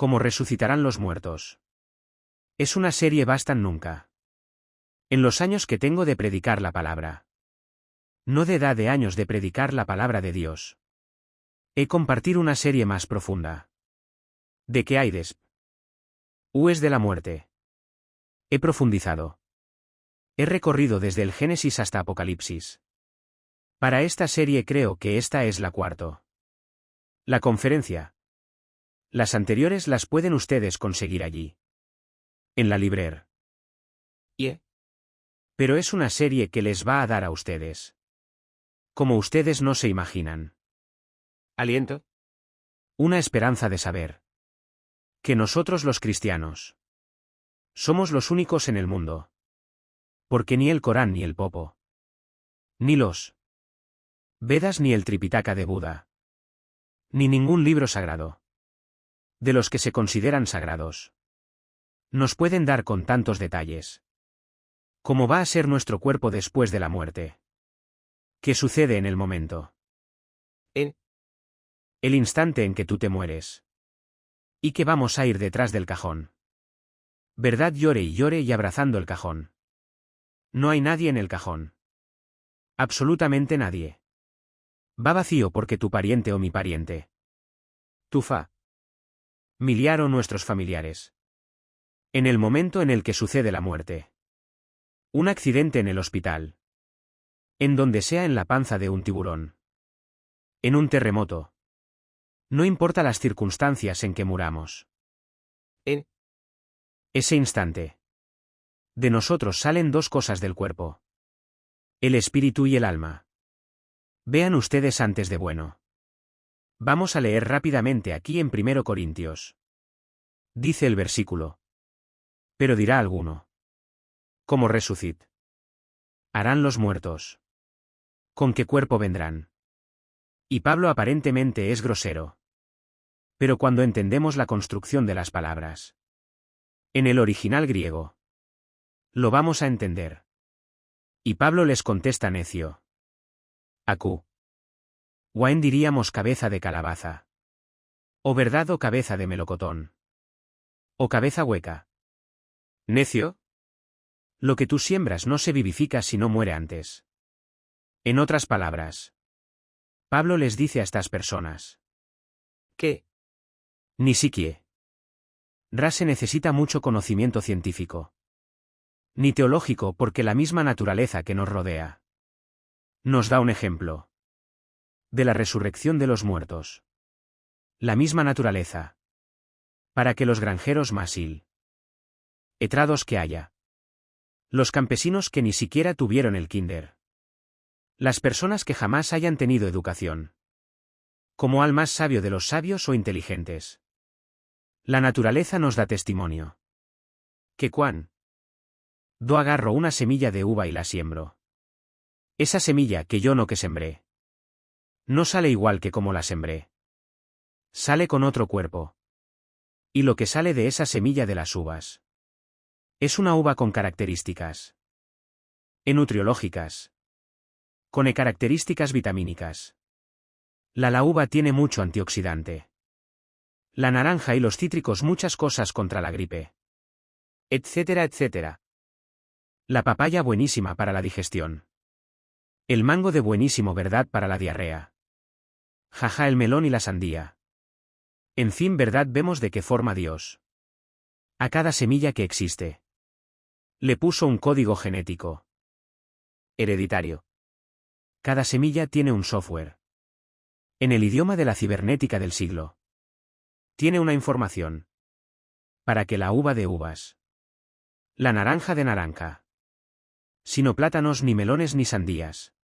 ¿Cómo resucitarán los muertos? Es una serie bastan nunca. En los años que tengo de predicar la palabra. No de edad de años de predicar la palabra de Dios. He compartir una serie más profunda. ¿De qué hay después de la muerte? He profundizado. He recorrido desde el Génesis hasta Apocalipsis. Para esta serie creo que esta es la cuarta. La conferencia. Las anteriores las pueden ustedes conseguir allí. En la librería. Pero es una serie que les va a dar a ustedes. Como ustedes no se imaginan. Aliento. Una esperanza de saber. Que nosotros los cristianos. Somos los únicos en el mundo. Porque ni el Corán ni el Popo. Ni los Vedas ni el Tripitaka de Buda. Ni ningún libro sagrado. De los que se consideran sagrados. Nos pueden dar con tantos detalles. ¿Cómo va a ser nuestro cuerpo después de la muerte? ¿Qué sucede en el momento? En El instante en que tú te mueres. ¿Y que vamos a ir detrás del cajón? ¿Verdad? Llore y abrazando el cajón. No hay nadie en el cajón. Absolutamente nadie. Va vacío porque tu pariente o mi pariente. Tu familiar o nuestros familiares. En el momento en el que sucede la muerte. Un accidente en el hospital. En donde sea, en la panza de un tiburón. En un terremoto. No importa las circunstancias en que muramos. En ese instante. De nosotros salen dos cosas del cuerpo. El espíritu y el alma. Vean ustedes antes de bueno. Vamos a leer rápidamente aquí en 1 Corintios. Dice el versículo. Pero dirá alguno. ¿Cómo resucit? ¿Harán los muertos? ¿Con qué cuerpo vendrán? Y Pablo aparentemente es grosero. Pero cuando entendemos la construcción de las palabras. En el original griego. Lo vamos a entender. Y Pablo les contesta necio. Acu. Wain diríamos cabeza de calabaza. O verdad o cabeza de melocotón. O cabeza hueca. necio. Lo que tú siembras no se vivifica si no muere antes. En otras palabras. Pablo les dice a estas personas. Que Ni siquiera. Se necesita mucho conocimiento científico. Ni teológico, porque la misma naturaleza que nos rodea. Nos da un ejemplo. De la resurrección de los muertos. La misma naturaleza. Para que los granjeros más letrados que haya. Los campesinos que ni siquiera tuvieron el kinder. Las personas que jamás hayan tenido educación. Como al más sabio de los sabios o inteligentes. La naturaleza nos da testimonio. Que cuando agarro una semilla de uva y la siembro. Esa semilla que yo no que sembré. No sale igual que como la sembré. Sale con otro cuerpo. Y lo que sale de esa semilla de las uvas. Es una uva con características nutriológicas. Con características vitamínicas. La uva tiene mucho antioxidante. La naranja y los cítricos muchas cosas contra la gripe. Etcétera, etcétera. La papaya buenísima para la digestión. El mango de buenísimo, verdad, para la diarrea. Jaja, el melón y la sandía. En fin, verdad, vemos de qué forma Dios. A cada semilla que existe. Le puso un código genético. Hereditario. Cada semilla tiene un software. En el idioma de la cibernética del siglo. Tiene una información. Para que la uva de uvas. La naranja de naranja. Sino plátanos ni melones ni sandías.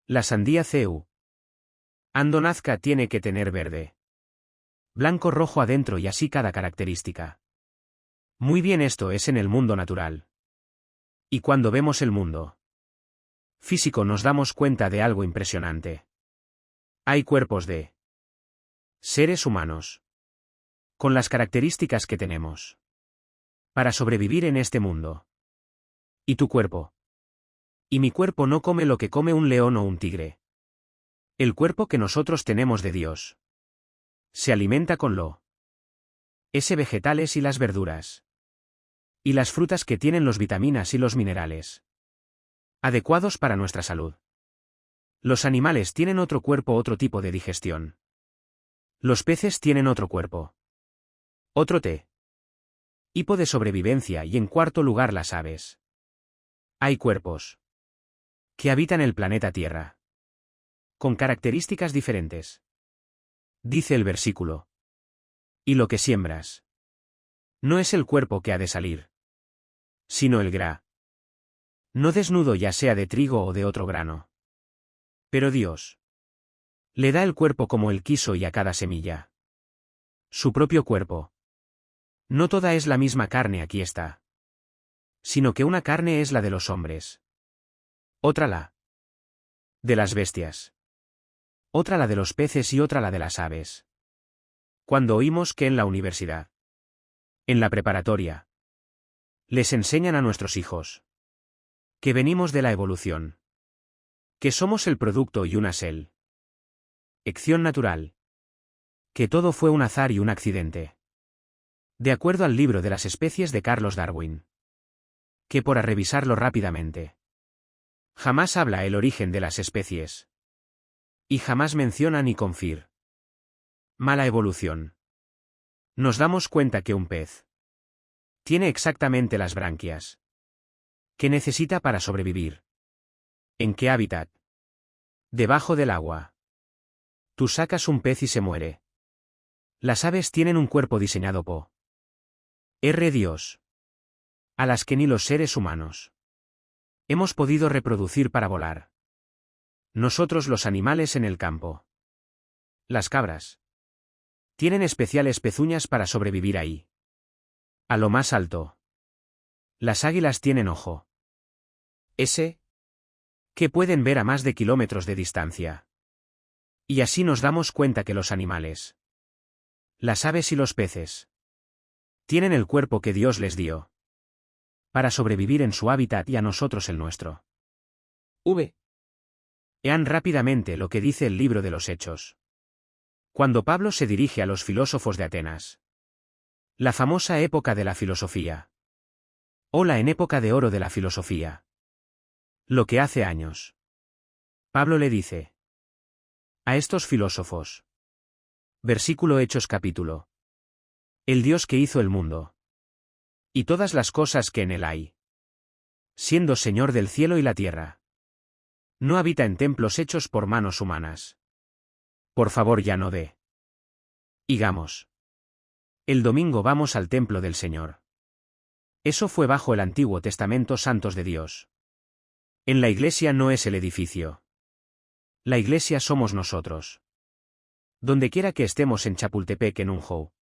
La sandía CU. Ando nazca tiene que tener verde. Blanco, rojo adentro y así cada característica. Muy bien, esto es en el mundo natural. Y cuando vemos el mundo físico nos damos cuenta de algo impresionante. Hay cuerpos de seres humanos. Con las características que tenemos. Para sobrevivir en este mundo. ¿Y tu cuerpo? Y mi cuerpo no come lo que come un león o un tigre. El cuerpo que nosotros tenemos de Dios. Se alimenta con lo S vegetales y las verduras. Y las frutas que tienen los vitaminas y los minerales adecuados para nuestra salud. Los animales tienen otro cuerpo, otro tipo de digestión. Los peces tienen otro cuerpo. Otro tipo de sobrevivencia y en cuarto lugar las aves. Hay cuerpos que habitan el planeta Tierra con características diferentes. Dice el versículo. Y lo que siembras no es el cuerpo que ha de salir, sino el grano. No desnudo, ya sea de trigo o de otro grano. Pero Dios le da el cuerpo como Él quiso y a cada semilla su propio cuerpo. No toda es la misma carne, aquí está. Sino que una carne es la de los hombres. Otra la de las bestias. Otra la de los peces y otra la de las aves. Cuando oímos que en la universidad, en la preparatoria, les enseñan a nuestros hijos que venimos de la evolución, que somos el producto y una selección natural, que todo fue un azar y un accidente. De acuerdo al libro de las especies de Carlos Darwin. Que por revisarlo rápidamente. Jamás habla el origen de las especies. Y jamás menciona ni confirma mala evolución. Nos damos cuenta que un pez tiene exactamente las branquias que necesita para sobrevivir. ¿En qué hábitat? Debajo del agua. Tú sacas un pez y se muere. Las aves tienen un cuerpo diseñado por Dios, a las que ni los seres humanos hemos podido reproducir para volar. Nosotros los animales en el campo. Las cabras tienen especiales pezuñas para sobrevivir ahí. A lo más alto. Las águilas tienen ojo. Ese que pueden ver a más de kilómetros de distancia. Y así nos damos cuenta que los animales, las aves y los peces, tienen el cuerpo que Dios les dio para sobrevivir en su hábitat y a nosotros el nuestro. Vean rápidamente lo que dice el libro de los Hechos. Cuando Pablo se dirige a los filósofos de Atenas. La famosa época de la filosofía. O la en época de oro de la filosofía. Lo que hace años. Pablo le dice a estos filósofos. Versículo Hechos capítulo. El Dios que hizo el mundo. Y todas las cosas que en él hay. Siendo Señor del cielo y la tierra. No habita en templos hechos por manos humanas. Por favor, ya no digamos. El domingo vamos al templo del Señor. Eso fue bajo el Antiguo Testamento, santos de Dios. En la iglesia no es el edificio. La iglesia somos nosotros. Dondequiera que estemos en Chapultepec, en un show.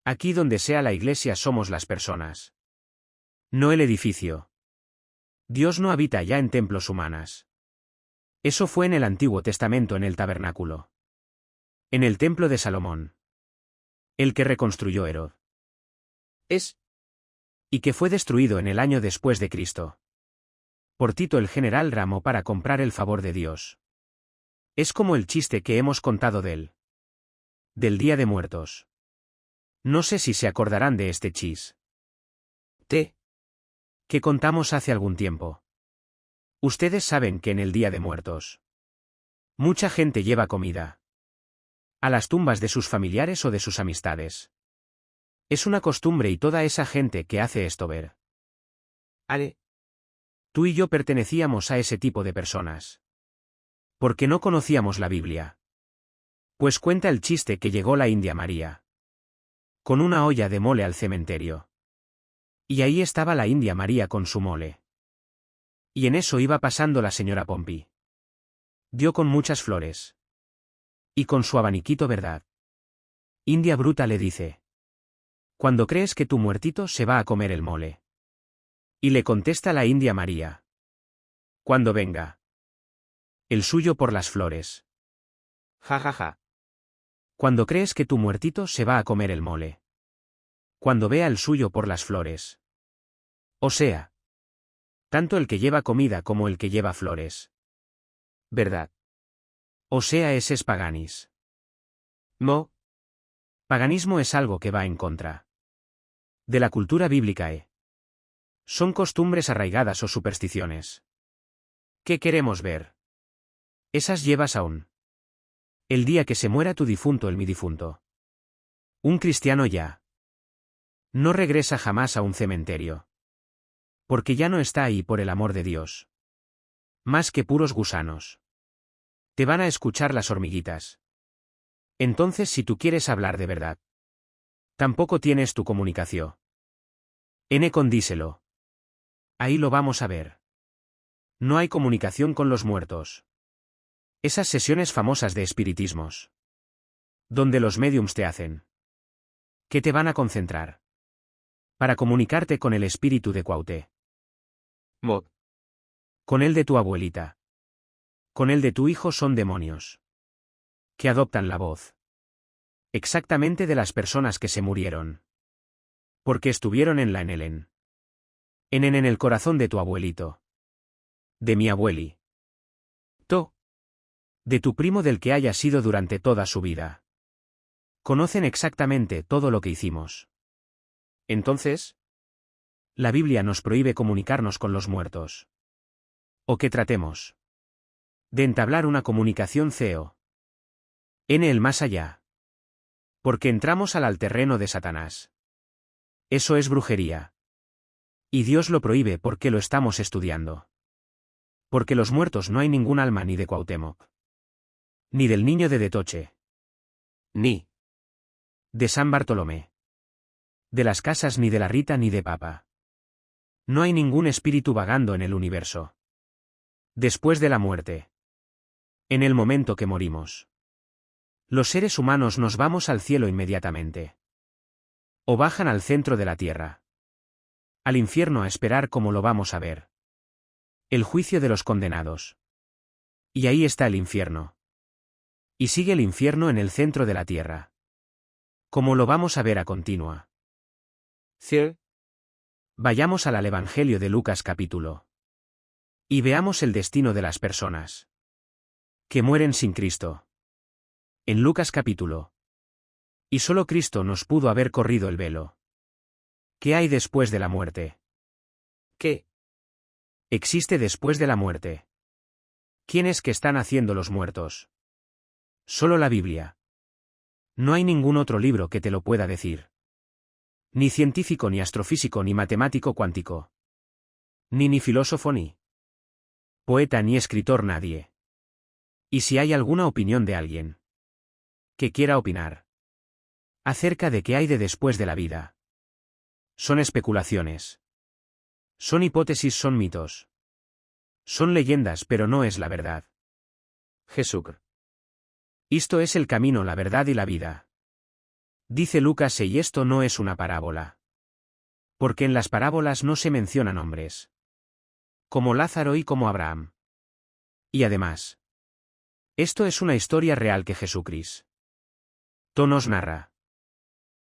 Aquí donde sea la iglesia somos las personas. No el edificio. Dios no habita ya en templos humanas. Eso fue en el Antiguo Testamento, en el tabernáculo. En el templo de Salomón. El que reconstruyó Herod. Y que fue destruido en el año después de Cristo. Por Tito el general Ramo para comprar el favor de Dios. Es como el chiste que hemos contado del Día de Muertos. No sé si se acordarán de este chiste que contamos hace algún tiempo. Ustedes saben que en el Día de Muertos mucha gente lleva comida a las tumbas de sus familiares o de sus amistades. Es una costumbre y toda esa gente que hace esto ver. Tú y yo pertenecíamos a ese tipo de personas. Porque no conocíamos la Biblia. Pues cuenta el chiste que llegó la India María con una olla de mole al cementerio. Y ahí estaba la India María con su mole. Y en eso iba pasando la señora Pompi. Dio con muchas flores. Y con su abaniquito, ¿verdad? India bruta le dice. ¿Cuándo crees que tu muertito se va a comer el mole? Y le contesta la India María. Cuando venga. El suyo por las flores. Ja, ja, ja. ¿Cuándo crees que tu muertito se va a comer el mole? Cuando vea el suyo por las flores. O sea, tanto el que lleva comida como el que lleva flores. ¿Verdad? O sea, ese es paganis. No. Paganismo es algo que va en contra de la cultura bíblica. Son costumbres arraigadas o supersticiones. ¿Qué queremos ver? Esas llevas aún. El día que se muera tu difunto, mi difunto. Un cristiano ya no regresa jamás a un cementerio. Porque ya no está ahí, por el amor de Dios. Más que puros gusanos. Te van a escuchar las hormiguitas. Entonces, si tú quieres hablar de verdad, tampoco tienes tu comunicación. Condíselo. Ahí lo vamos a ver. No hay comunicación con los muertos. Esas sesiones famosas de espiritismos, donde los médiums te hacen, ¿qué te van a concentrar? Para comunicarte con el espíritu de Cuauhté. Mod. Con el de tu abuelita. Con el de tu hijo son demonios. Que adoptan la voz. Exactamente de las personas que se murieron. Porque estuvieron en el corazón de tu abuelito. De mi abueli. De tu primo, del que haya sido durante toda su vida. Conocen exactamente todo lo que hicimos. Entonces, la Biblia nos prohíbe comunicarnos con los muertos. O que tratemos de entablar una comunicación en el más allá. Porque entramos al terreno de Satanás. Eso es brujería. Y Dios lo prohíbe porque lo estamos estudiando. Porque los muertos no hay ningún alma ni de Cuauhtémoc. Ni del niño de Detoche. Ni de San Bartolomé. De las casas, ni de la Rita, ni de Papa. No hay ningún espíritu vagando en el universo. Después de la muerte. En el momento que morimos. Los seres humanos nos vamos al cielo inmediatamente. O bajan al centro de la tierra. Al infierno a esperar, como lo vamos a ver. El juicio de los condenados. Y ahí está el infierno. Y sigue el infierno en el centro de la tierra. Como lo vamos a ver a continua. Sí. Vayamos al Evangelio de Lucas capítulo. Y veamos el destino de las personas que mueren sin Cristo. En Lucas capítulo. Y solo Cristo nos pudo haber corrido el velo. ¿Qué hay después de la muerte? ¿Qué existe después de la muerte? ¿Quiénes que están haciendo los muertos? Solo la Biblia. No hay ningún otro libro que te lo pueda decir. Ni científico, ni astrofísico, ni matemático cuántico. Ni filósofo, ni poeta, ni escritor, nadie. Y si hay alguna opinión de alguien que quiera opinar acerca de qué hay de después de la vida, son especulaciones. Son hipótesis, son mitos. Son leyendas, pero no es la verdad. Jesús. Esto es el camino, la verdad y la vida. Dice Lucas, y esto no es una parábola. Porque en las parábolas no se mencionan hombres. Como Lázaro y como Abraham. Y además, esto es una historia real que Jesucristo nos narra.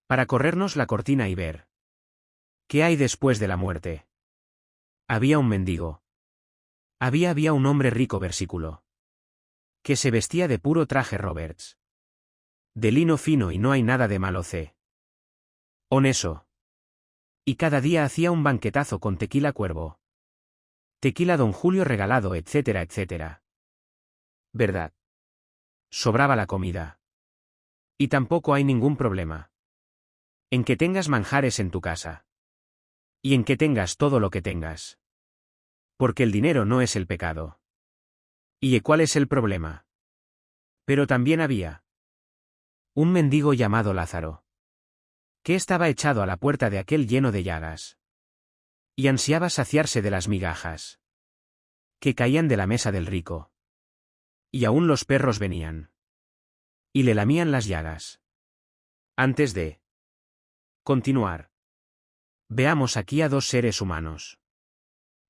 Para corrernos la cortina y ver qué hay después de la muerte. Había un mendigo. Había un hombre rico, versículo. Que se vestía de puro traje Roberts. De lino fino, y no hay nada de malo eso. Y cada día hacía un banquetazo con tequila Cuervo. Tequila Don Julio regalado, etcétera, etcétera. ¿Verdad? Sobraba la comida. Y tampoco hay ningún problema en que tengas manjares en tu casa. Y en que tengas todo lo que tengas. Porque el dinero no es el pecado. ¿Y cuál es el problema? Pero también había un mendigo llamado Lázaro, que estaba echado a la puerta de aquel lleno de llagas. Y ansiaba saciarse de las migajas que caían de la mesa del rico. Y aún los perros venían y le lamían las llagas. Antes de continuar, veamos aquí a dos seres humanos.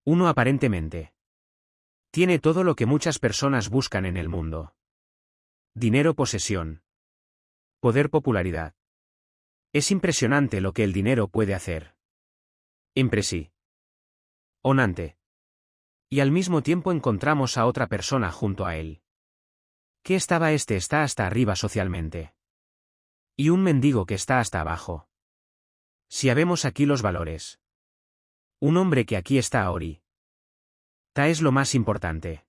Uno aparentemente tiene todo lo que muchas personas buscan en el mundo. Dinero, posesión, poder, popularidad. Es impresionante lo que el dinero puede hacer. Impresionante. Y al mismo tiempo encontramos a otra persona junto a él. ¿Qué está hasta arriba socialmente? Y un mendigo que está hasta abajo. Si habemos aquí los valores. Un hombre que aquí está ahora. Ta es lo más importante.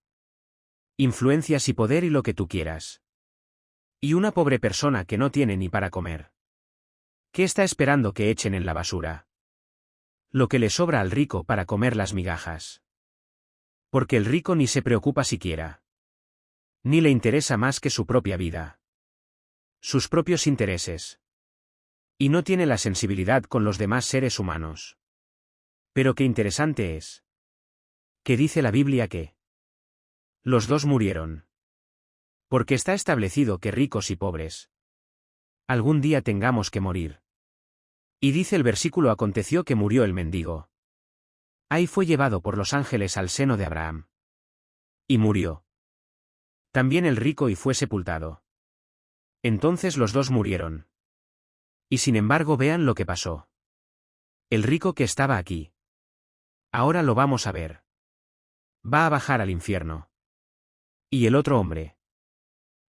Influencias y poder y lo que tú quieras. Y una pobre persona que no tiene ni para comer. ¿Qué está esperando que echen en la basura? Lo que le sobra al rico para comer las migajas. Porque el rico ni se preocupa siquiera. Ni le interesa más que su propia vida. Sus propios intereses. Y no tiene la sensibilidad con los demás seres humanos. Pero qué interesante es. Que dice la Biblia que los dos murieron. Porque está establecido que ricos y pobres algún día tengamos que morir. Y dice el versículo: aconteció que murió el mendigo. Ahí fue llevado por los ángeles al seno de Abraham. Y murió. También el rico y fue sepultado. Entonces los dos murieron. Y sin embargo vean lo que pasó. El rico que estaba aquí. Ahora lo vamos a ver. Va a bajar al infierno. Y el otro hombre.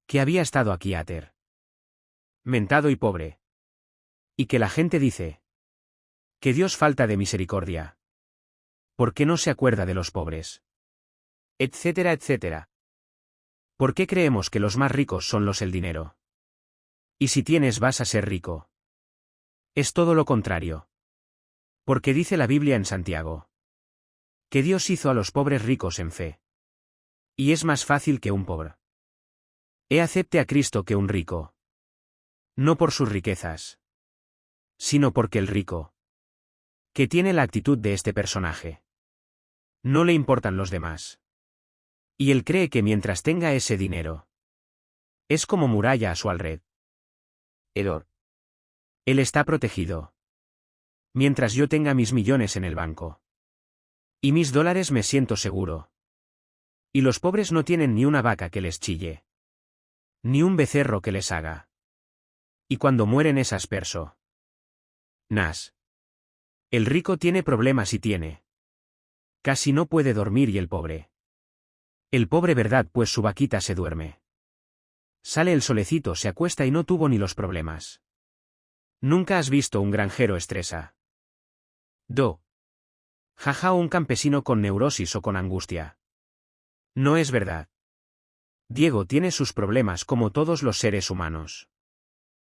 Que había estado aquí ater. Mentado y pobre. Y que la gente dice. Que Dios falta de misericordia. ¿Por qué no se acuerda de los pobres? Etcétera, etcétera. ¿Por qué creemos que los más ricos son los el dinero? Y si tienes vas a ser rico. Es todo lo contrario. Porque dice la Biblia en Santiago. Que Dios hizo a los pobres ricos en fe. Y es más fácil que un pobre acepte a Cristo que un rico. No por sus riquezas. Sino porque el rico. Que tiene la actitud de este personaje. No le importan los demás. Y él cree que mientras tenga ese dinero. Es como muralla a su alrededor. Él está protegido. Mientras yo tenga mis millones en el banco. Y mis dólares me siento seguro. Y los pobres no tienen ni una vaca que les chille. Ni un becerro que les haga. Y cuando mueren es asperso. Nas. El rico tiene problemas y tiene. Casi no puede dormir y el pobre. El pobre verdad pues su vaquita se duerme. Sale el solecito, se acuesta y no tuvo ni los problemas. Nunca has visto un granjero estresa. Jaja, un campesino con neurosis o con angustia. No es verdad. Diego tiene sus problemas como todos los seres humanos.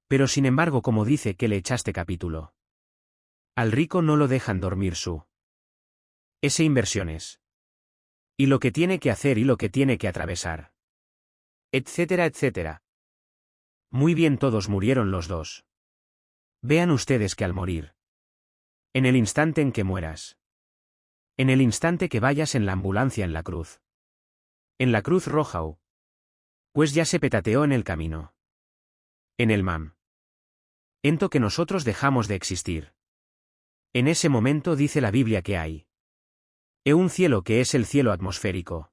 Pero sin embargo, como dice que le echaste capítulo. Al rico no lo dejan dormir su. Ese inversiones. Y lo que tiene que hacer y lo que tiene que atravesar. Etcétera, etcétera. Muy bien, todos murieron los dos. Vean ustedes que al morir. En el instante en que mueras. En el instante que vayas en la ambulancia en la cruz. En la cruz roja o. Pues ya se petateó en el camino. En el mam. Ento que nosotros dejamos de existir. En ese momento dice la Biblia que hay. Un cielo que es el cielo atmosférico.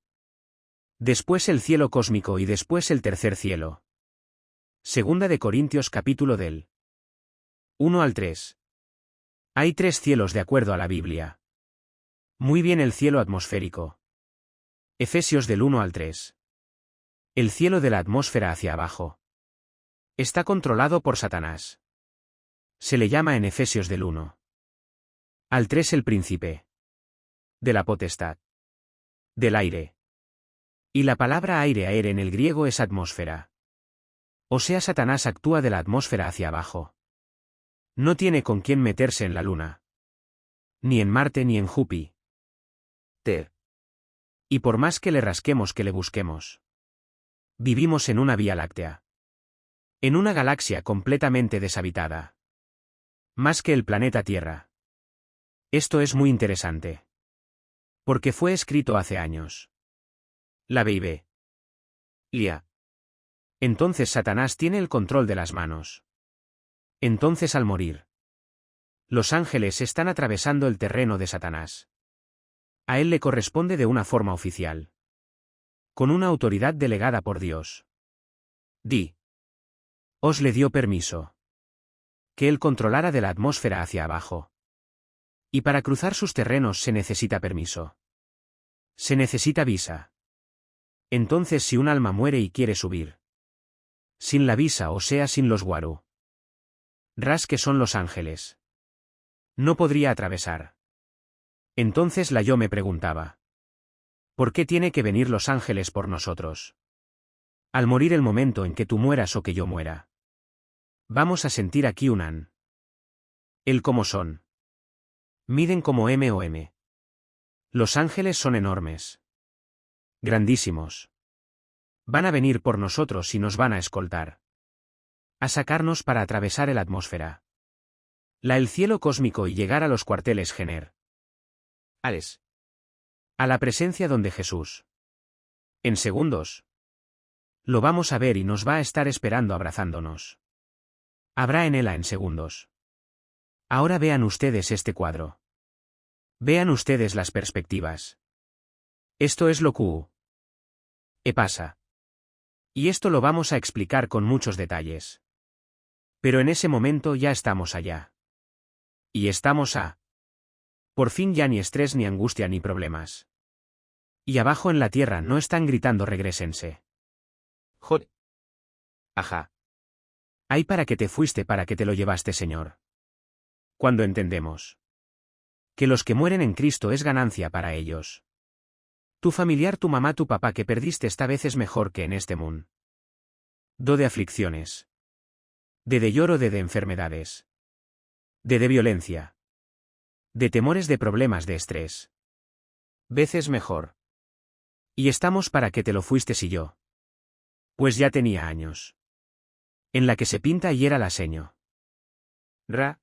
Después el cielo cósmico y después el tercer cielo. Segunda de Corintios capítulo del 1 al 3. Hay 3 cielos de acuerdo a la Biblia. Muy bien, el cielo atmosférico. Efesios del 1 al 3. El cielo de la atmósfera hacia abajo. Está controlado por Satanás. Se le llama en Efesios del 1 al 3 el príncipe. De la potestad. Del aire. Y la palabra aire en el griego es atmósfera. O sea, Satanás actúa de la atmósfera hacia abajo. No tiene con quién meterse en la luna. Ni en Marte ni en Júpiter. Y por más que le rasquemos, que le busquemos. Vivimos en una Vía Láctea. En una galaxia completamente deshabitada. Más que el planeta Tierra. Esto es muy interesante. Porque fue escrito hace años. La Biblia. Entonces Satanás tiene el control de las manos. Entonces al morir. Los ángeles están atravesando el terreno de Satanás. A él le corresponde de una forma oficial. Con una autoridad delegada por Dios. Os le dio permiso. Que él controlara de la atmósfera hacia abajo. Y para cruzar sus terrenos se necesita permiso. Se necesita visa. Entonces si un alma muere y quiere subir. Sin la visa, o sea sin los guaru. Ras que son los ángeles. No podría atravesar. Entonces la yo me preguntaba. ¿Por qué tiene que venir los ángeles por nosotros? Al morir el momento en que tú mueras o que yo muera. Vamos a sentir aquí un an. El cómo son. Miden como M o M. Los ángeles son enormes. Grandísimos. Van a venir por nosotros y nos van a escoltar. A sacarnos para atravesar el atmósfera. El cielo cósmico y llegar a los cuarteles Jenner. Hades. A la presencia donde Jesús. En segundos. Lo vamos a ver y nos va a estar esperando abrazándonos. Habrá en él en segundos. Ahora vean ustedes este cuadro. Vean ustedes las perspectivas. Esto es lo que pasa. Y esto lo vamos a explicar con muchos detalles. Pero en ese momento ya estamos allá. Y estamos por fin ya ni estrés ni angustia ni problemas. Y abajo en la tierra no están gritando regrésense. Joder. Ajá. Ay, para que te fuiste, para que te lo llevaste, Señor. Cuando entendemos que los que mueren en Cristo es ganancia para ellos. Tu familiar, tu mamá, tu papá que perdiste esta vez es mejor que en este mundo. De aflicciones. De lloro, de enfermedades. De violencia. De temores, de problemas, de estrés. Veces mejor. Y estamos para que te lo fuiste y yo. Pues ya tenía años. En la que se pinta y era la seño. Ra.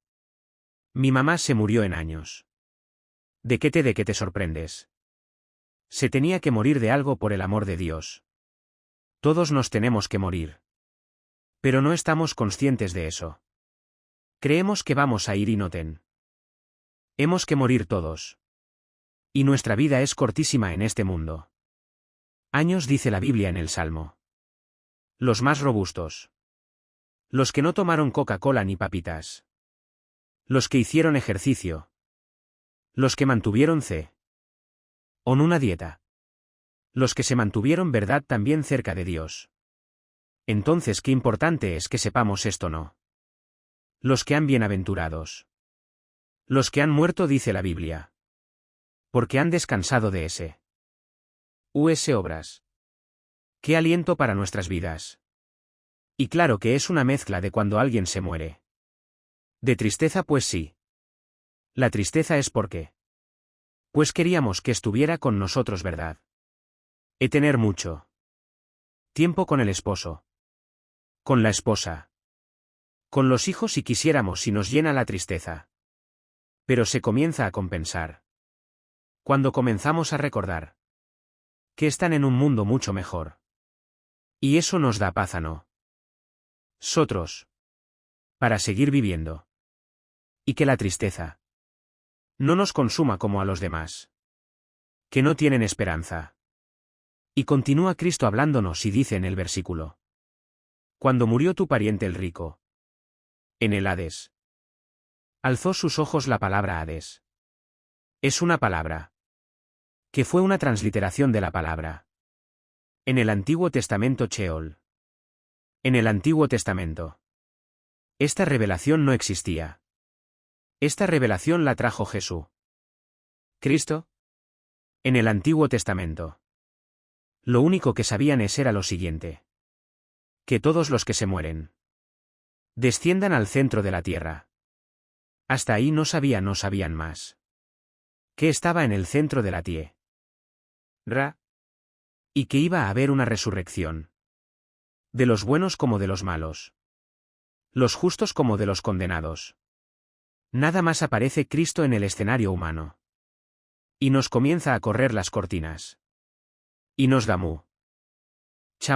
Mi mamá se murió en años. ¿De qué te sorprendes? Se tenía que morir de algo por el amor de Dios. Todos nos tenemos que morir. Pero no estamos conscientes de eso. Creemos que vamos a ir y no hemos que morir todos. Y nuestra vida es cortísima en este mundo. Años dice la Biblia en el Salmo. Los más robustos. Los que no tomaron Coca-Cola ni papitas. Los que hicieron ejercicio. Los que mantuvieron o una dieta. Los que se mantuvieron verdad también cerca de Dios. Entonces qué importante es que sepamos esto, ¿no? Los que han bienaventurados. Los que han muerto dice la Biblia. Porque han descansado de obras. Qué aliento para nuestras vidas. Y claro que es una mezcla de cuando alguien se muere. De tristeza, pues sí. La tristeza es porque. Pues queríamos que estuviera con nosotros, ¿verdad? Tener mucho tiempo con el esposo. Con la esposa. Con los hijos y quisiéramos y nos llena la tristeza. Pero se comienza a compensar. Cuando comenzamos a recordar que están en un mundo mucho mejor. Y eso nos da paz, ¿no? Nosotros. Para seguir viviendo. Y que la tristeza no nos consuma como a los demás. Que no tienen esperanza. Y continúa Cristo hablándonos y dice en el versículo. Cuando murió tu pariente el rico. En el Hades. Alzó sus ojos la palabra Hades. Es una palabra. Que fue una transliteración de la palabra. En el Antiguo Testamento Sheol. En el Antiguo Testamento. Esta revelación no existía. Esta revelación la trajo Jesús. Cristo. En el Antiguo Testamento. Lo único que sabían era lo siguiente. Que todos los que se mueren desciendan al centro de la tierra. Hasta ahí no sabían más. Que estaba en el centro de la tierra. Y que iba a haber una resurrección. De los buenos como de los malos. Los justos como de los condenados. Nada más aparece Cristo en el escenario humano. Y nos comienza a correr las cortinas. Y nos da mucha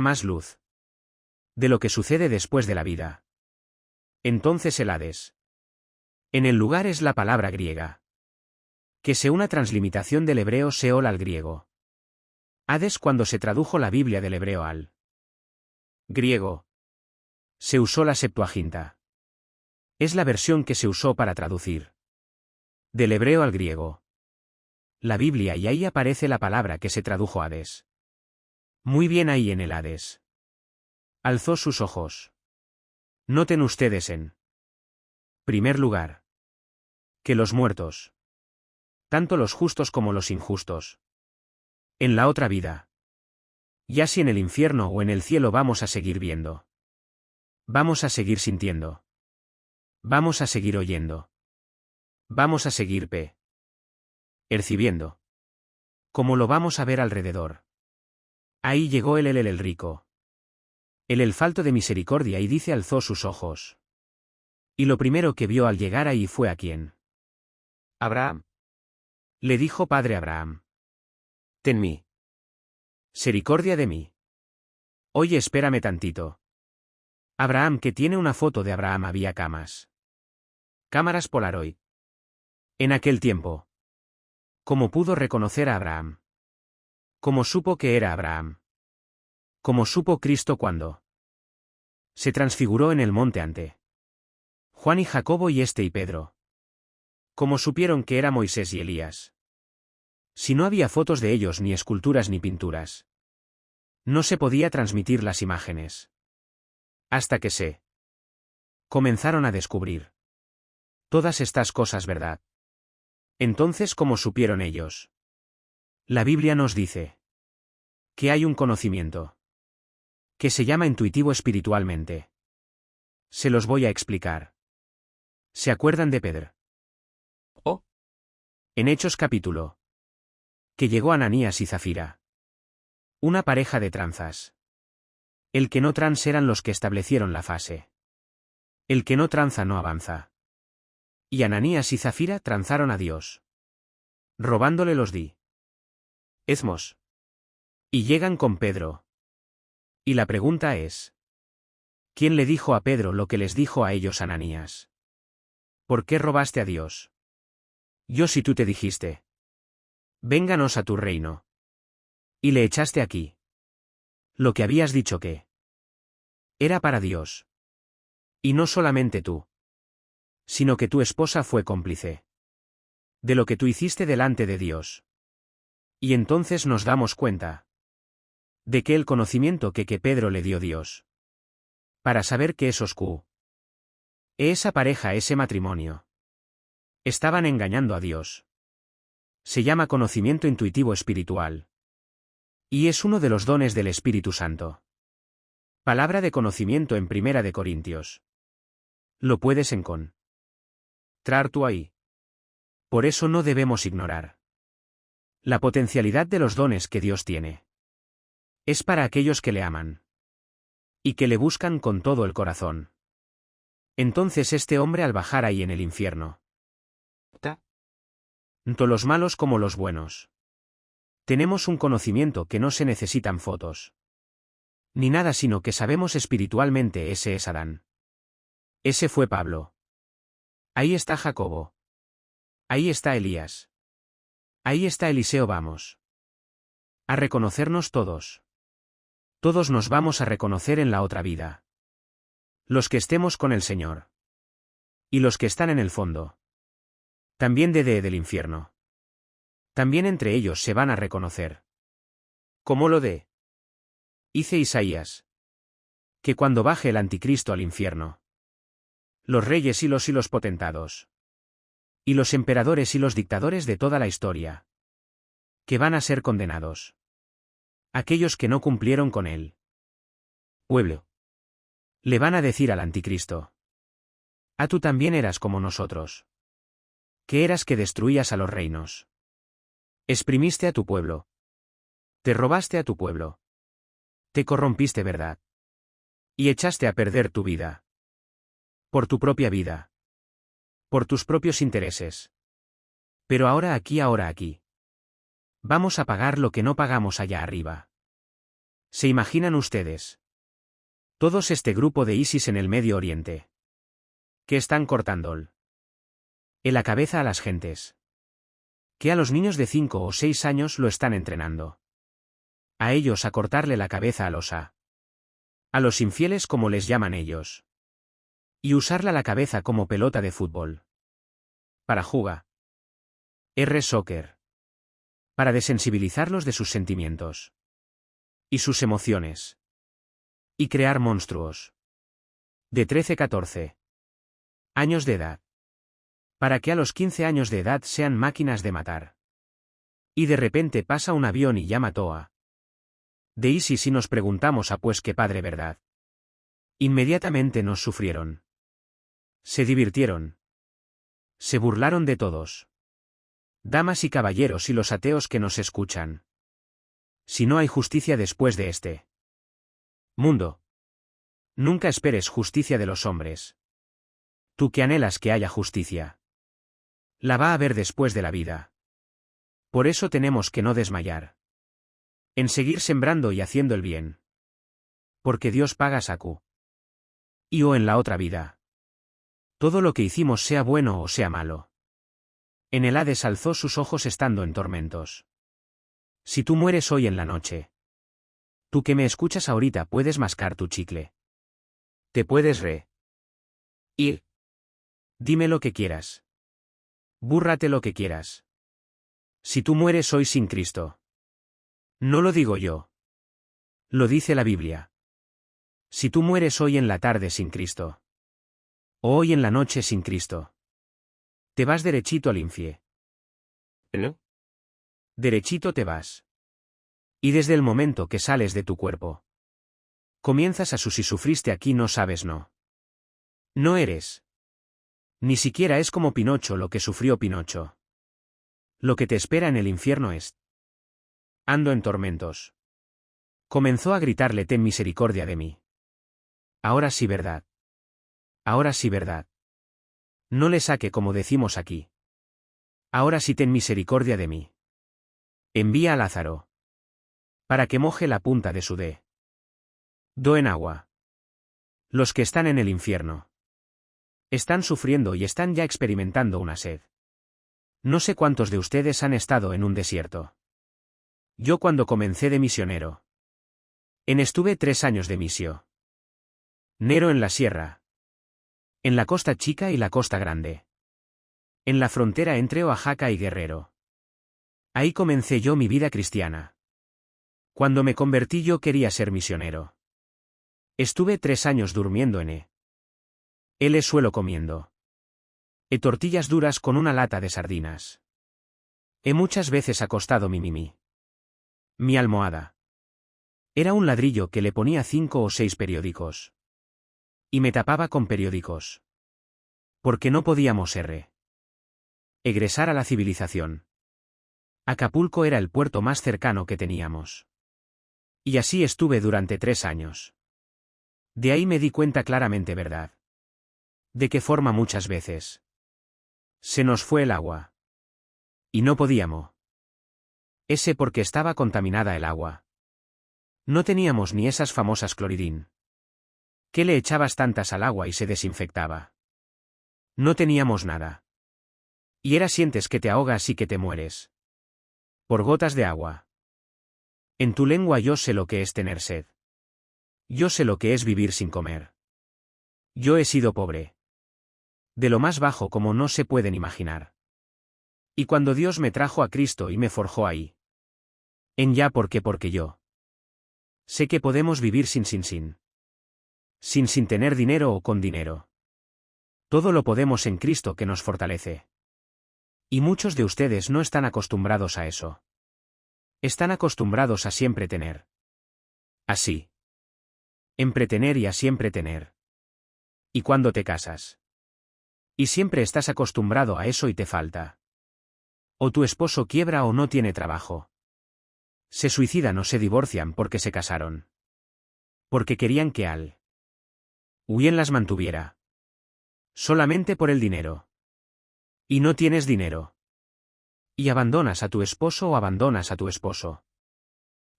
más luz. De lo que sucede después de la vida. Entonces el Hades. En el lugar es la palabra griega. Que sea una translimitación del hebreo Seol al griego. Hades cuando se tradujo la Biblia del hebreo al griego. Se usó la Septuaginta. Es la versión que se usó para traducir del hebreo al griego la Biblia y ahí aparece la palabra que se tradujo Hades. Muy bien ahí en el Hades. Alzó sus ojos. Noten ustedes en Primer lugar. Que los muertos. Tanto los justos como los injustos. En la otra vida. Ya si en el infierno o en el cielo vamos a seguir viendo. Vamos a seguir sintiendo. Vamos a seguir oyendo. Vamos a seguir percibiendo. Como lo vamos a ver alrededor. Ahí llegó el rico. El falto de misericordia y dice alzó sus ojos. Y lo primero que vio al llegar ahí fue a quién. Abraham. Le dijo padre Abraham. Ten Misericordia de mí. Oye, espérame tantito. Abraham, que tiene una foto de Abraham, había cámaras Polaroid. En aquel tiempo. ¿Cómo pudo reconocer a Abraham? ¿Cómo supo que era Abraham? ¿Cómo supo Cristo cuando se transfiguró en el monte ante Juan y Jacobo y y Pedro? ¿Cómo supieron que era Moisés y Elías? Si no había fotos de ellos, ni esculturas ni pinturas. No se podía transmitir las imágenes. Hasta que se comenzaron a descubrir todas estas cosas, ¿verdad? Entonces, ¿cómo supieron ellos? La Biblia nos dice que hay un conocimiento que se llama intuitivo espiritualmente. Se los voy a explicar. ¿Se acuerdan de Pedro? Oh. En Hechos capítulo. Que llegó Ananías y Zafira. Una pareja de tranzas. El que no trans eran los que establecieron la fase. El que no tranza no avanza. Y Ananías y Zafira tranzaron a Dios. Robándole los esmos. Y llegan con Pedro. Y la pregunta es: ¿quién le dijo a Pedro lo que les dijo a ellos Ananías? ¿Por qué robaste a Dios? Yo, si tú te dijiste: vénganos a tu reino. Y le echaste aquí lo que habías dicho que era para Dios. Y no solamente tú, sino que tu esposa fue cómplice de lo que tú hiciste delante de Dios. Y entonces nos damos cuenta de que el conocimiento que Pedro le dio Dios para saber que esos esa pareja, ese matrimonio, estaban engañando a Dios. Se llama conocimiento intuitivo espiritual. Y es uno de los dones del Espíritu Santo. Palabra de conocimiento en 1 de Corintios. Lo puedes encontrar tú ahí. Por eso no debemos ignorar la potencialidad de los dones que Dios tiene. Es para aquellos que le aman y que le buscan con todo el corazón. Entonces este hombre, al bajar ahí en el infierno, tanto los malos como los buenos, tenemos un conocimiento que no se necesitan fotos ni nada, sino que sabemos espiritualmente. Ese es Adán. Ese fue Pablo. Ahí está Jacobo. Ahí está Elías. Ahí está Eliseo. Vamos a reconocernos todos. Todos nos vamos a reconocer en la otra vida. Los que estemos con el Señor. Y los que están en el fondo. También del infierno. También entre ellos se van a reconocer. Como lo dice Isaías. Que cuando baje el anticristo al infierno, los reyes y los potentados, y los emperadores y los dictadores de toda la historia, que van a ser condenados. Aquellos que no cumplieron con él. Pueblo. Le van a decir al anticristo: ah, tú también eras como nosotros. Que eras que destruías a los reinos. Exprimiste a tu pueblo. Te robaste a tu pueblo. Te corrompiste, ¿verdad? Y echaste a perder tu vida. Por tu propia vida. Por tus propios intereses. Pero ahora aquí. Vamos a pagar lo que no pagamos allá arriba. ¿Se imaginan ustedes? Todos este grupo de ISIS en el Medio Oriente. Que están cortando en la cabeza a las gentes. Que a los niños de 5 o 6 años lo están entrenando. A ellos a cortarle la cabeza a los infieles, como les llaman ellos. Y usarla la cabeza como pelota de fútbol. Para jugar soccer. Para desensibilizarlos de sus sentimientos. Y sus emociones. Y crear monstruos. De 13-14 Años de edad. Para que a los 15 años de edad sean máquinas de matar. Y de repente pasa un avión y ya mató a Daisy si nos preguntamos a pues qué padre verdad. Inmediatamente nos sufrieron. Se divirtieron. Se burlaron de todos. Damas y caballeros y los ateos que nos escuchan. Si no hay justicia después de este mundo. Nunca esperes justicia de los hombres. Tú que anhelas que haya justicia. La va a haber después de la vida. Por eso tenemos que no desmayar. En seguir sembrando y haciendo el bien. Porque Dios paga Saku. Y o en la otra vida. Todo lo que hicimos sea bueno o sea malo. En el Hades alzó sus ojos estando en tormentos. Si tú mueres hoy en la noche. Tú que me escuchas ahorita puedes mascar tu chicle. Te puedes ir. Dime lo que quieras. Búrrate lo que quieras. Si tú mueres hoy sin Cristo. No lo digo yo. Lo dice la Biblia. Si tú mueres hoy en la tarde sin Cristo. O hoy en la noche sin Cristo. Te vas derechito al infierno. ¿No? Derechito te vas. Y desde el momento que sales de tu cuerpo. Comienzas a si sufriste aquí no sabes no. No eres. Ni siquiera es como Pinocho lo que sufrió Pinocho. Lo que te espera en el infierno es. Ando en tormentos. Comenzó a gritarle ten misericordia de mí. Ahora sí verdad. Ahora sí verdad. No le saque como decimos aquí. Ahora sí ten misericordia de mí. Envía a Lázaro. Para que moje la punta de su dedo en agua. Los que están en el infierno. Están sufriendo y están ya experimentando una sed. No sé cuántos de ustedes han estado en un desierto. Yo cuando comencé de misionero. Estuve 3 años de misionero en la sierra. En la Costa Chica y la Costa Grande. En la frontera entre Oaxaca y Guerrero. Ahí comencé yo mi vida cristiana. Cuando me convertí yo quería ser misionero. Estuve 3 años durmiendo en el suelo comiendo. Tortillas duras con una lata de sardinas. He muchas veces acostado mi almohada. Era un ladrillo que le ponía 5 o 6 periódicos. Y me tapaba con periódicos. Porque no podíamos egresar a la civilización. Acapulco era el puerto más cercano que teníamos. Y así estuve durante 3 años. De ahí me di cuenta claramente verdad. De qué forma muchas veces. Se nos fue el agua. Y no podíamos. Ese porque estaba contaminada el agua. No teníamos ni esas famosas cloridín. ¿Qué le echabas tantas al agua y se desinfectaba? No teníamos nada. Y era sientes que te ahogas y que te mueres. Por gotas de agua. En tu lengua yo sé lo que es tener sed. Yo sé lo que es vivir sin comer. Yo he sido pobre. De lo más bajo como no se pueden imaginar. Y cuando Dios me trajo a Cristo y me forjó ahí. En ya porque yo. Sé que podemos vivir sin tener dinero o con dinero. Todo lo podemos en Cristo que nos fortalece. Y muchos de ustedes no están acostumbrados a eso. Están acostumbrados a siempre tener. Así. Empretener y a siempre tener. ¿Y cuando te casas? Y siempre estás acostumbrado a eso y te falta. O tu esposo quiebra o no tiene trabajo. Se suicidan o se divorcian porque se casaron. Porque querían que alguien las mantuviera. Solamente por el dinero. Y no tienes dinero. Y abandonas a tu esposo o abandonas a tu esposo.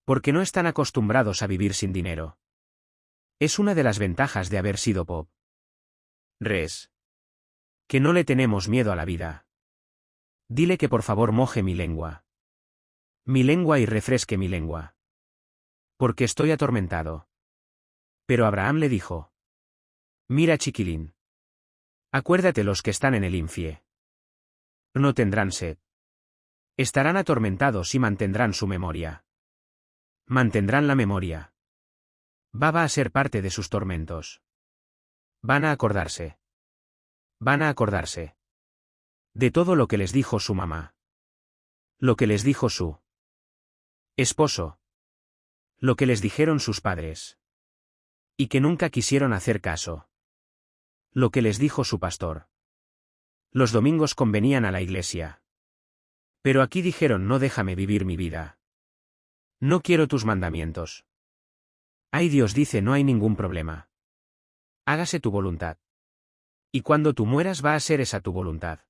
Porque no están acostumbrados a vivir sin dinero. Es una de las ventajas de haber sido pobres. Que no le tenemos miedo a la vida. Dile que por favor moje mi lengua. Mi lengua y refresque mi lengua. Porque estoy atormentado. Pero Abraham le dijo. Mira chiquilín. Acuérdate los que están en el infierno. No tendrán sed. Estarán atormentados y mantendrán su memoria. Mantendrán la memoria. Va a ser parte de sus tormentos. Van a acordarse. Van a acordarse de todo lo que les dijo su mamá. Lo que les dijo su esposo. Lo que les dijeron sus padres. Y que nunca quisieron hacer caso. Lo que les dijo su pastor. Los domingos convenían a la iglesia. Pero aquí dijeron: no, déjame vivir mi vida. No quiero tus mandamientos. Ay, Dios dice: no hay ningún problema. Hágase tu voluntad. Y cuando tú mueras va a ser esa tu voluntad.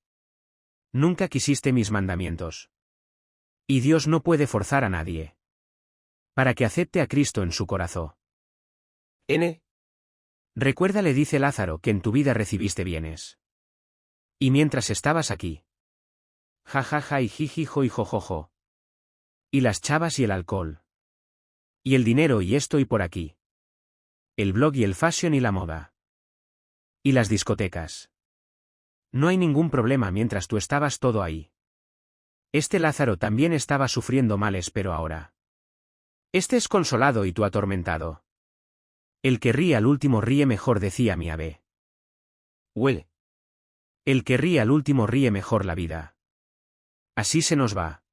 Nunca quisiste mis mandamientos. Y Dios no puede forzar a nadie para que acepte a Cristo en su corazón. Recuerda, le dice Lázaro, que en tu vida recibiste bienes. Y mientras estabas aquí. Ja ja ja y jijijo y jojojo. Y las chavas y el alcohol. Y el dinero y esto y por aquí. El blog y el fashion y la moda. Y las discotecas. No hay ningún problema mientras tú estabas todo ahí. Este Lázaro también estaba sufriendo males, pero ahora. Este es consolado y tú atormentado. El que ríe al último ríe mejor, decía mi ave. Huele. El que ríe al último ríe mejor la vida. Así se nos va.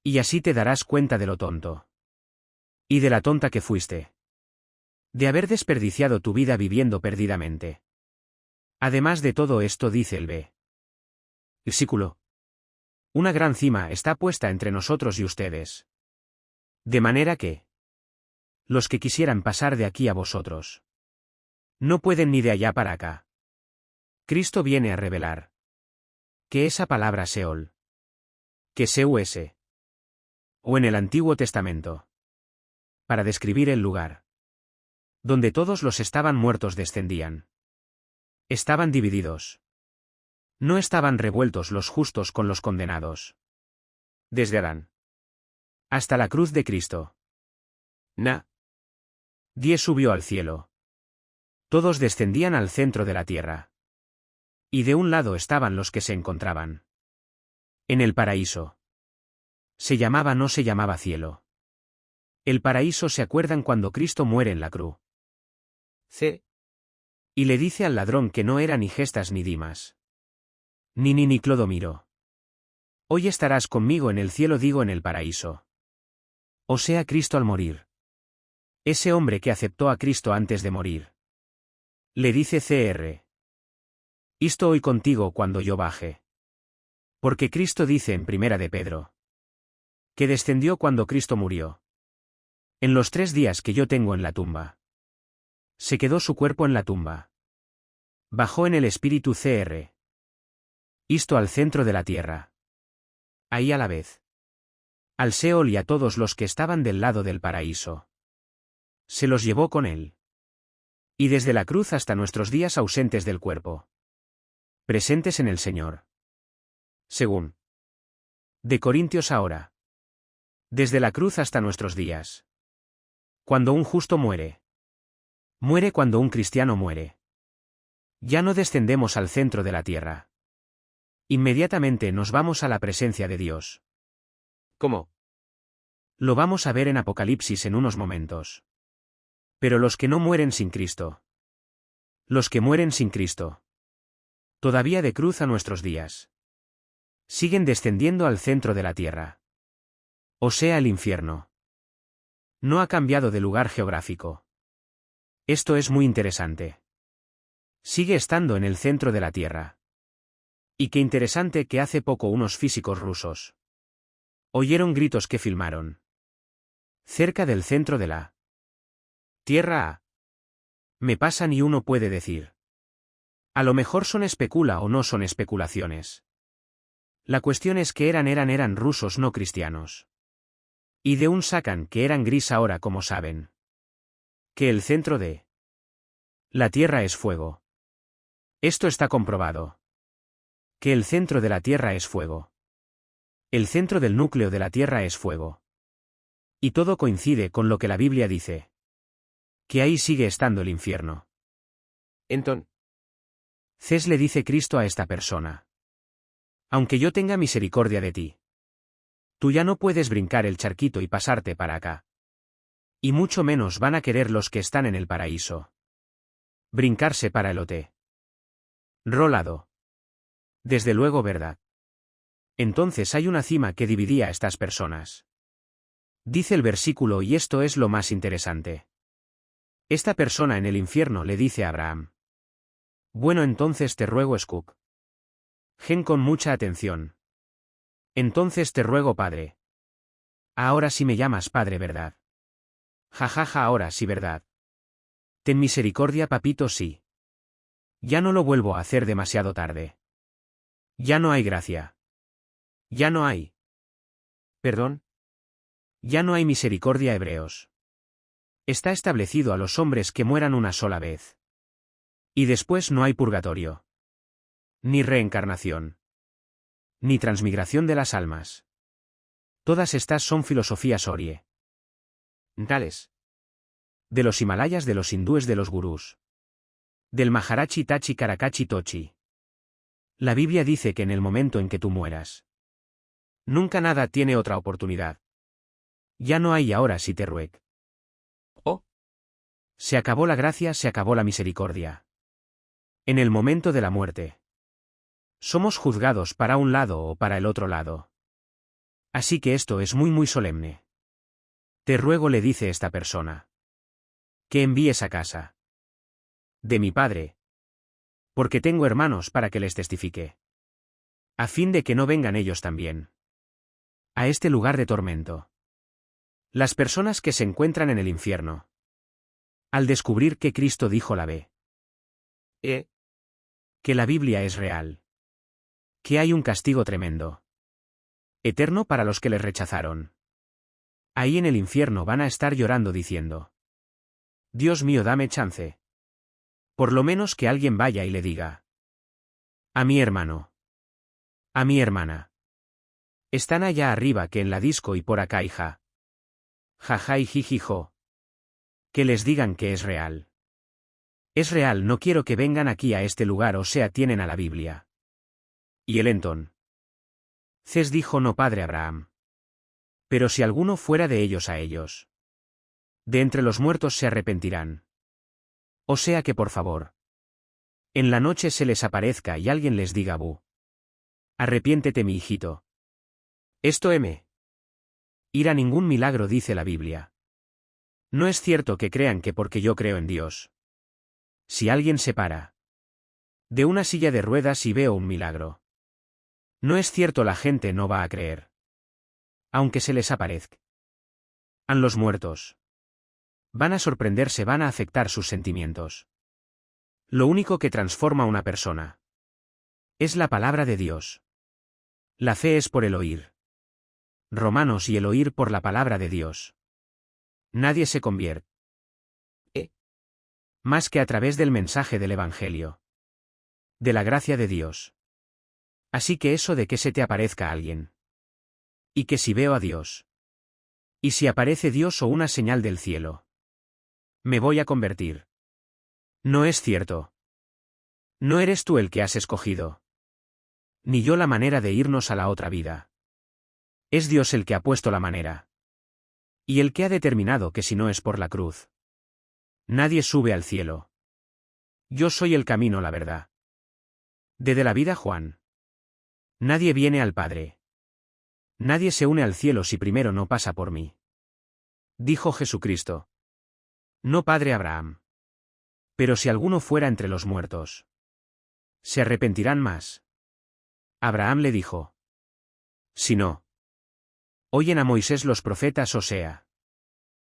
Y así te darás cuenta de lo tonto. Y de la tonta que fuiste. De haber desperdiciado tu vida viviendo perdidamente. Además de todo esto, dice el B. Versículo. Una gran cima está puesta entre nosotros y ustedes. De manera que los que quisieran pasar de aquí a vosotros no pueden, ni de allá para acá. Cristo viene a revelar que esa palabra Seol, que Seus, o en el Antiguo Testamento, para describir el lugar donde todos los estaban muertos descendían. Estaban divididos. No estaban revueltos los justos con los condenados. Desde Adán hasta la cruz de Cristo. Nadie subió al cielo. Todos descendían al centro de la tierra. Y de un lado estaban los que se encontraban en el paraíso. No se llamaba cielo. El paraíso, ¿se acuerdan cuando Cristo muere en la cruz? Y le dice al ladrón que no era ni Gestas ni Dimas. Ni Clodomiro. Hoy estarás conmigo en el cielo, digo en el paraíso. O sea, Cristo al morir. Ese hombre que aceptó a Cristo antes de morir. Le dice Cr. Estoy contigo cuando yo baje. Porque Cristo dice en Primera de Pedro que descendió cuando Cristo murió. En los 3 días que yo tengo en la tumba. Se quedó su cuerpo en la tumba. Bajó en el espíritu Cr. Isto al centro de la tierra. Ahí a la vez. Al Seol y a todos los que estaban del lado del paraíso. Se los llevó con él. Y desde la cruz hasta nuestros días ausentes del cuerpo. Presentes en el Señor. Según de Corintios ahora. Desde la cruz hasta nuestros días. Cuando un justo muere. Muere cuando un cristiano muere. Ya no descendemos al centro de la tierra. Inmediatamente nos vamos a la presencia de Dios. ¿Cómo? Lo vamos a ver en Apocalipsis en unos momentos. Pero los que no mueren sin Cristo. Los que mueren sin Cristo. Todavía de cruz a nuestros días. Siguen descendiendo al centro de la tierra. O sea, el infierno. No ha cambiado de lugar geográfico. Esto es muy interesante. Sigue estando en el centro de la tierra. Y qué interesante que hace poco unos físicos rusos oyeron gritos que filmaron cerca del centro de la Tierra A. Me pasan y uno puede decir. A lo mejor son especula o no son especulaciones. La cuestión es que eran rusos no cristianos. Y de un sacan que eran gris ahora, como saben. Que el centro de la Tierra es fuego. Esto está comprobado. Que el centro de la Tierra es fuego. El centro del núcleo de la Tierra es fuego. Y todo coincide con lo que la Biblia dice. Que ahí sigue estando el infierno. Entonces le dice Cristo a esta persona. Aunque yo tenga misericordia de ti. Tú ya no puedes brincar el charquito y pasarte para acá. Y mucho menos van a querer los que están en el paraíso. Brincarse para el hotel. Rolado. Desde luego, verdad. Entonces hay una cima que dividía a estas personas. Dice el versículo, y esto es lo más interesante. Esta persona en el infierno le dice a Abraham: bueno, entonces te ruego, Scoop. Gen con mucha atención. Entonces te ruego, padre. Ahora sí me llamas padre, ¿verdad? Jajaja, ahora sí, ¿verdad? Ten misericordia, papito, sí. Ya no lo vuelvo a hacer demasiado tarde. Ya no hay gracia. Ya no hay. ¿Perdón? Ya no hay misericordia, hebreos. Está establecido a los hombres que mueran una sola vez. Y después no hay purgatorio. Ni reencarnación. Ni transmigración de las almas. Todas estas son filosofías Orie. Tales. De los Himalayas, de los hindúes, de los gurús. Del Maharaji Tachi Karakachi Tochi. La Biblia dice que en el momento en que tú mueras, nunca nada tiene otra oportunidad. Ya no hay ahora si te ruego. Oh. Se acabó la gracia, se acabó la misericordia. En el momento de la muerte, somos juzgados para un lado o para el otro lado. Así que esto es muy solemne. Te ruego, le dice esta persona, que envíes a casa de mi padre, porque tengo hermanos para que les testifique, a fin de que no vengan ellos también a este lugar de tormento. Las personas que se encuentran en el infierno, al descubrir que Cristo dijo la ve, que la Biblia es real, que hay un castigo tremendo, eterno para los que les rechazaron. Ahí en el infierno van a estar llorando diciendo: Dios mío, dame chance. Por lo menos que alguien vaya y le diga a mi hermano, a mi hermana. Están allá arriba que en la disco y por acá, hija. Jaja y jijijo. Que les digan que es real. Es real, no quiero que vengan aquí a este lugar, o sea, tienen a la Biblia. Y el Enton. Ces dijo: no, padre Abraham. Pero si alguno fuera de ellos a ellos, de entre los muertos se arrepentirán. O sea que por favor, en la noche se les aparezca y alguien les diga: bu. Arrepiéntete, mi hijito. Esto ir a ningún milagro, dice la Biblia. No es cierto que crean que porque yo creo en Dios. Si alguien se para de una silla de ruedas y veo un milagro, no es cierto, la gente no va a creer. Aunque se les aparezca a los muertos, van a sorprenderse, van a afectar sus sentimientos. Lo único que transforma a una persona es la palabra de Dios. La fe es por el oír. Romanos, y el oír por la palabra de Dios. Nadie se convierte más que a través del mensaje del Evangelio, de la gracia de Dios. Así que eso de que se te aparezca alguien, y que si veo a Dios, y si aparece Dios o una señal del cielo, me voy a convertir. No es cierto. No eres tú el que has escogido, ni yo, la manera de irnos a la otra vida. Es Dios el que ha puesto la manera. Y el que ha determinado que si no es por la cruz, nadie sube al cielo. Yo soy el camino, la verdad. De la vida, Juan. Nadie viene al Padre. Nadie se une al cielo si primero no pasa por mí. Dijo Jesucristo. No, padre Abraham. Pero si alguno fuera entre los muertos, se arrepentirán más. Abraham le dijo: si no oyen a Moisés, los profetas, o sea,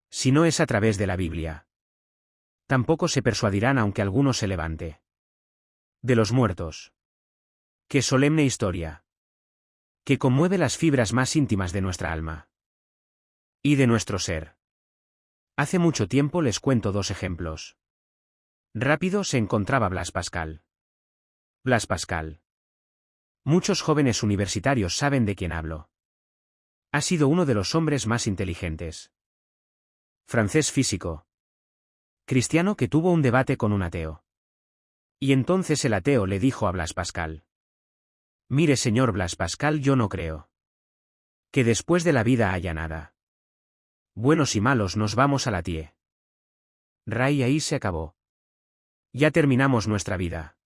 si no es a través de la Biblia, tampoco se persuadirán aunque alguno se levante de los muertos. Qué solemne historia, que conmueve las fibras más íntimas de nuestra alma y de nuestro ser. Hace mucho tiempo les cuento dos ejemplos. Rápido se encontraba Blas Pascal. Blas Pascal. Muchos jóvenes universitarios saben de quién hablo. Ha sido uno de los hombres más inteligentes. Francés, físico. Cristiano, que tuvo un debate con un ateo. Y entonces el ateo le dijo a Blas Pascal: mire, señor Blas Pascal, yo no creo que después de la vida haya nada. Buenos y malos, nos vamos a la tie. Ray, ahí se acabó. Ya terminamos nuestra vida.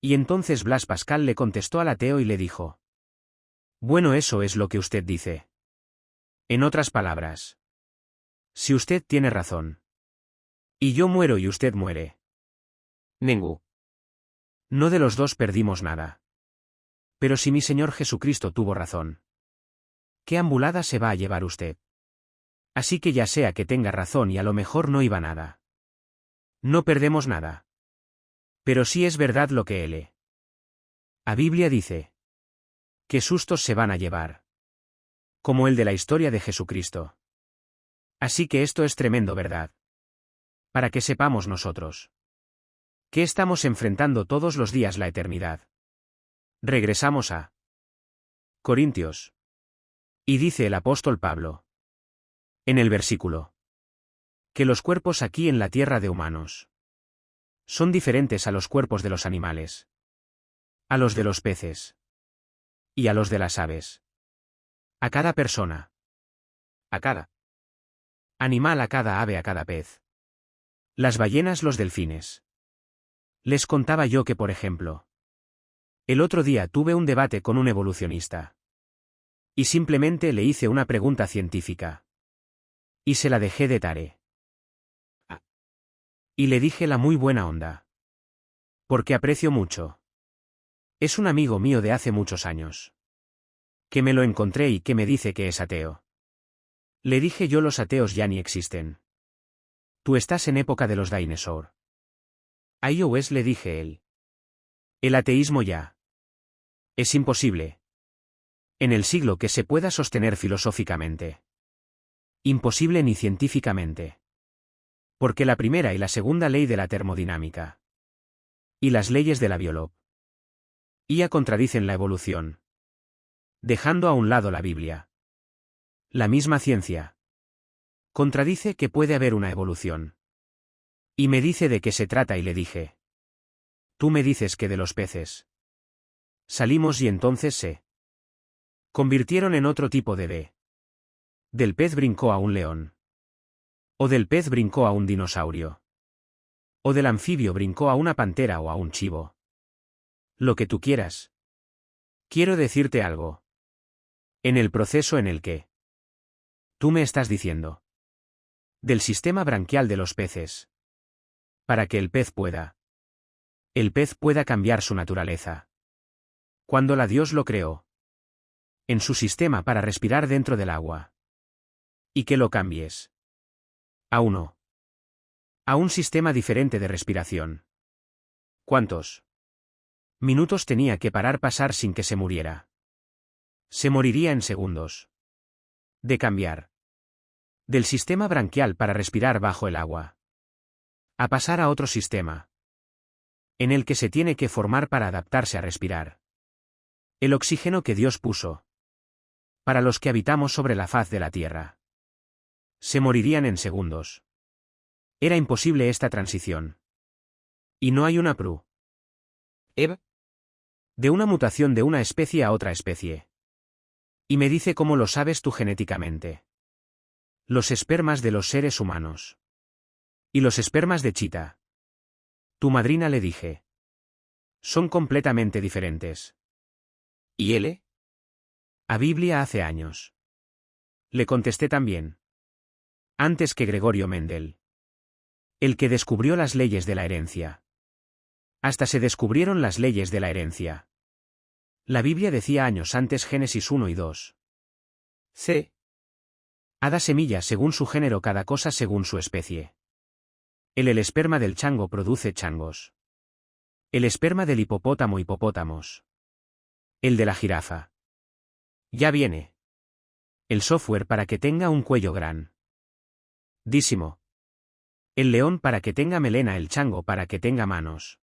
Y entonces Blas Pascal le contestó al ateo y le dijo: bueno, eso es lo que usted dice. En otras palabras, si usted tiene razón, y yo muero y usted muere, Ningú. no de los dos perdimos nada. Pero si mi Señor Jesucristo tuvo razón, ¿qué ambulada se va a llevar usted? Así que ya sea que tenga razón y a lo mejor no iba nada. No perdemos nada. Pero sí es verdad lo que él. La Biblia dice: ¿qué sustos se van a llevar? Como el de la historia de Jesucristo. Así que esto es tremendo, ¿verdad? Para que sepamos nosotros que estamos enfrentando todos los días la eternidad. Regresamos a Corintios. Y dice el apóstol Pablo, en el versículo, que los cuerpos aquí en la tierra de humanos son diferentes a los cuerpos de los animales, a los de los peces y a los de las aves. A cada persona, A cada. animal, a cada ave, a cada pez. Las ballenas, los delfines. Les contaba yo que, por ejemplo, el otro día tuve un debate con un evolucionista. Y simplemente le hice una pregunta científica. Y se la dejé de tare. Y le dije la muy buena onda. Porque aprecio mucho. Es un amigo mío de hace muchos años. Que me lo encontré y que me dice que es ateo. Le dije yo: los ateos ya ni existen. Tú estás en época de los dinosaurios. iOS, le dije él. El ateísmo ya es imposible. En el siglo que se pueda sostener filosóficamente. Imposible ni científicamente. Porque la primera y la segunda ley de la termodinámica y las leyes de la biología contradicen la evolución. Dejando a un lado la Biblia. La misma ciencia contradice que puede haber una evolución. Y me dice de qué se trata y le dije: tú me dices que de los peces salimos y entonces se convirtieron en otro tipo de. Del pez brincó a un león. O del pez brincó a un dinosaurio. O del anfibio brincó a una pantera o a un chivo. Lo que tú quieras. Quiero decirte algo. En el proceso en el que tú me estás diciendo del sistema branquial de los peces. Para que el pez pueda cambiar su naturaleza. Cuando la Dios lo creó en su sistema para respirar dentro del agua. Y que lo cambies a uno. A un sistema diferente de respiración. ¿Cuántos minutos tenía que pasar sin que se muriera? Se moriría en segundos. De cambiar del sistema branquial para respirar bajo el agua a pasar a otro sistema en el que se tiene que formar para adaptarse a respirar el oxígeno que Dios puso para los que habitamos sobre la faz de la tierra. Se morirían en segundos. Era imposible esta transición. Y no hay una prueba de una mutación de una especie a otra especie. Y me dice: ¿cómo lo sabes tú genéticamente? Los espermas de los seres humanos. Y los espermas de Chita. Tu madrina, le dije. Son completamente diferentes. ¿Y él? A Biblia hace años. Le contesté también. Antes que Gregorio Mendel. El que descubrió las leyes de la herencia. Hasta se descubrieron las leyes de la herencia. La Biblia decía años antes, Génesis 1 y 2. C. Hada semilla según su género, cada cosa según su especie. El esperma del chango produce changos. El esperma del hipopótamo, hipopótamos. El de la jirafa. Ya viene. El software para que tenga un cuello grandísimo. El león para que tenga melena, el chango para que tenga manos.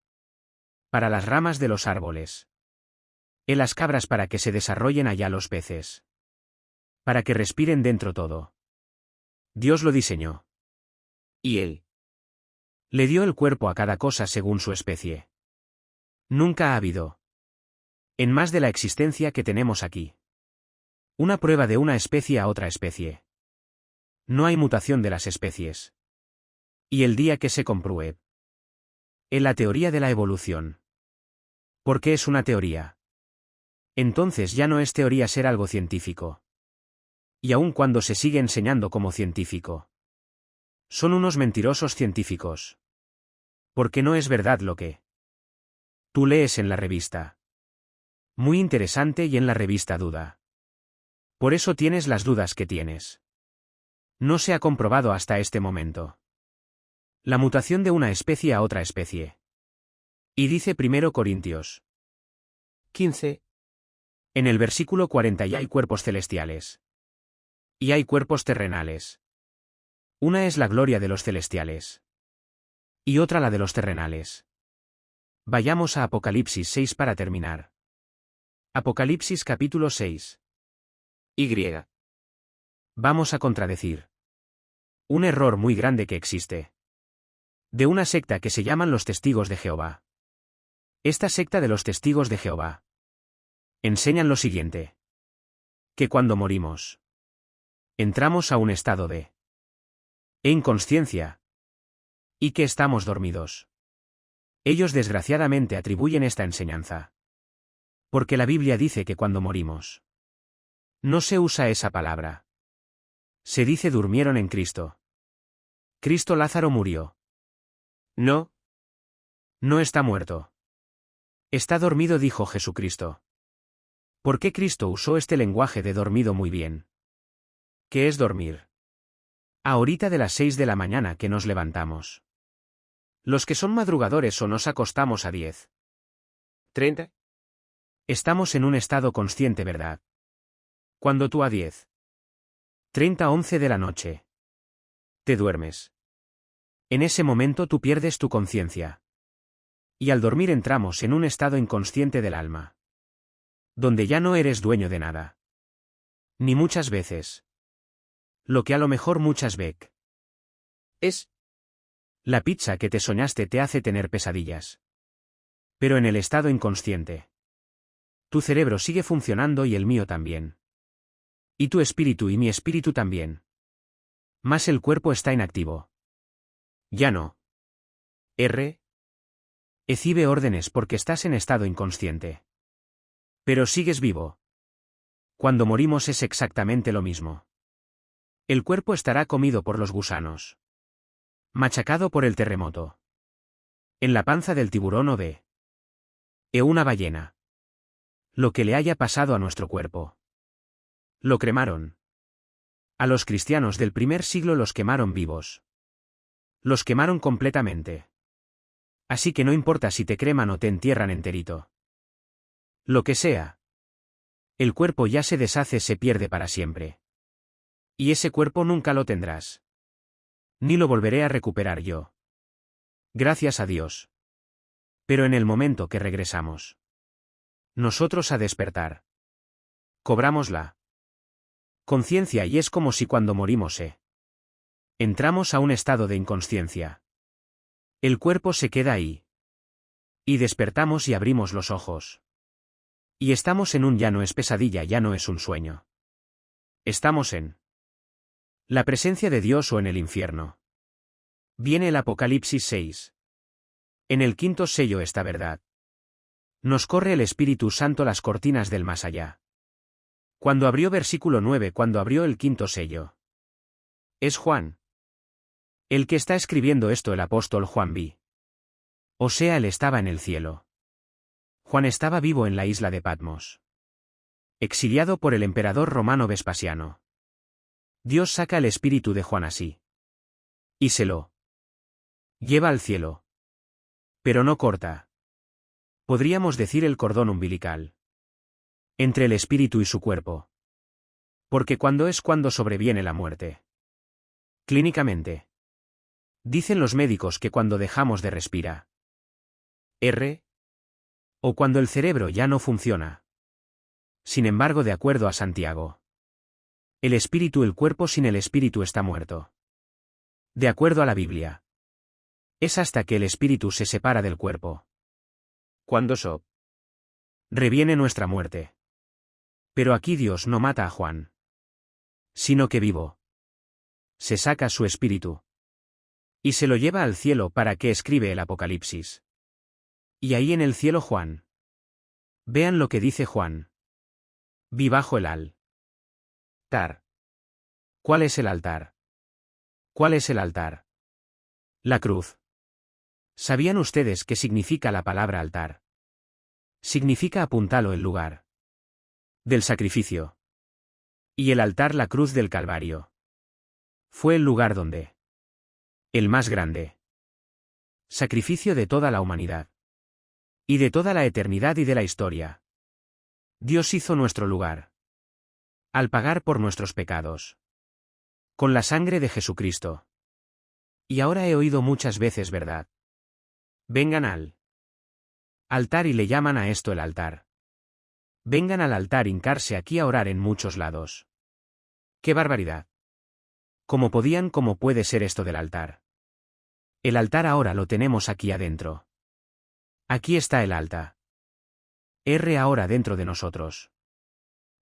Para las ramas de los árboles. Las cabras para que se desarrollen allá los peces. Para que respiren dentro todo. Dios lo diseñó. ¿Y él? Le dio el cuerpo a cada cosa según su especie. Nunca ha habido, en más de la existencia que tenemos aquí, una prueba de una especie a otra especie. No hay mutación de las especies. Y el día que se compruebe en la teoría de la evolución, Porque es una teoría. Entonces ya no es teoría ser algo científico. Y aun cuando se sigue enseñando como científico. Son unos mentirosos científicos. Porque no es verdad lo que tú lees en la revista. Muy interesante y en la revista duda. Por eso tienes las dudas que tienes. No se ha comprobado hasta este momento la mutación de una especie a otra especie. Y dice 1 Corintios 15. En el versículo 40 y hay cuerpos celestiales. Y hay cuerpos terrenales. Una es la gloria de los celestiales. Y otra la de los terrenales. Vayamos a Apocalipsis 6 para terminar. Apocalipsis capítulo 6. Y. Vamos a contradecir un error muy grande que existe. De una secta que se llaman los Testigos de Jehová. Esta secta de los Testigos de Jehová enseñan lo siguiente. Que cuando morimos, entramos a un estado de inconsciencia. Y que estamos dormidos. Ellos desgraciadamente atribuyen esta enseñanza. Porque la Biblia dice que cuando morimos, no se usa esa palabra. Se dice durmieron en Cristo. Cristo Lázaro murió. No. No está muerto. Está dormido, dijo Jesucristo. ¿Por qué Cristo usó este lenguaje de dormido muy bien? ¿Qué es dormir? Ahorita de las 6 de la mañana que nos levantamos. Los que son madrugadores o nos acostamos a 30. Estamos en un estado consciente, ¿verdad? Cuando tú a 11 de la noche te duermes. En ese momento tú pierdes tu conciencia. Y al dormir entramos en un estado inconsciente del alma. Donde ya no eres dueño de nada. Ni muchas veces. Lo que a lo mejor muchas veces es la pizza que te soñaste te hace tener pesadillas. Pero en el estado inconsciente. Tu cerebro sigue funcionando y el mío también. Y tu espíritu y mi espíritu también. Más el cuerpo está inactivo. Ya no. Recibe órdenes porque estás en estado inconsciente. Pero sigues vivo. Cuando morimos es exactamente lo mismo. El cuerpo estará comido por los gusanos. Machacado por el terremoto. En la panza del tiburón o de una ballena. Lo que le haya pasado a nuestro cuerpo. Lo cremaron. A los cristianos del primer siglo los quemaron vivos. Los quemaron completamente. Así que no importa si te creman o te entierran enterito. Lo que sea. El cuerpo ya se deshace, se pierde para siempre. Y ese cuerpo nunca lo tendrás. Ni lo volveré a recuperar yo. Gracias a Dios. Pero en el momento que regresamos. Nosotros a despertar. Cobramos la conciencia y es como si cuando morimos entramos a un estado de inconsciencia. El cuerpo se queda ahí. Y despertamos y abrimos los ojos. Y estamos en un ya no es pesadilla, ya no es un sueño. Estamos en la presencia de Dios o en el infierno. Viene el Apocalipsis 6. En el quinto sello esta verdad. Nos corre el Espíritu Santo las cortinas del más allá. Cuando abrió versículo 9, cuando abrió el quinto sello. Es Juan. El que está escribiendo esto, el apóstol Juan vi. O sea, él estaba en el cielo. Juan estaba vivo en la isla de Patmos. Exiliado por el emperador romano Vespasiano. Dios saca el espíritu de Juan así. Y se lo lleva al cielo. Pero no corta. Podríamos decir el cordón umbilical. Entre el espíritu y su cuerpo. Porque cuando sobreviene la muerte. Clínicamente. Dicen los médicos que cuando dejamos de respirar. O cuando el cerebro ya no funciona. Sin embargo, de acuerdo a Santiago. El espíritu, el cuerpo sin el espíritu está muerto. De acuerdo a la Biblia. Es hasta que el espíritu se separa del cuerpo. Cuando reviene nuestra muerte. Pero aquí Dios no mata a Juan. Sino que vivo. Se saca su espíritu. Y se lo lleva al cielo para que escribe el Apocalipsis. Y ahí en el cielo Juan Vean lo que dice Juan. Vi bajo el altar. ¿Cuál es el altar? ¿Cuál es el altar? La cruz. ¿Sabían ustedes qué significa la palabra altar? Significa apuntalo el lugar del sacrificio. Y el altar la cruz del Calvario. Fue el lugar donde el más grande sacrificio de toda la humanidad. Y de toda la eternidad y de la historia. Dios hizo nuestro lugar. Al pagar por nuestros pecados. Con la sangre de Jesucristo. Y ahora he oído muchas veces verdad. Vengan al altar y le llaman a esto el altar. Vengan al altar hincarse aquí a orar en muchos lados. ¡Qué barbaridad! ¿Cómo puede ser esto del altar? El altar ahora lo tenemos aquí adentro. Aquí está el altar. Ahora dentro de nosotros.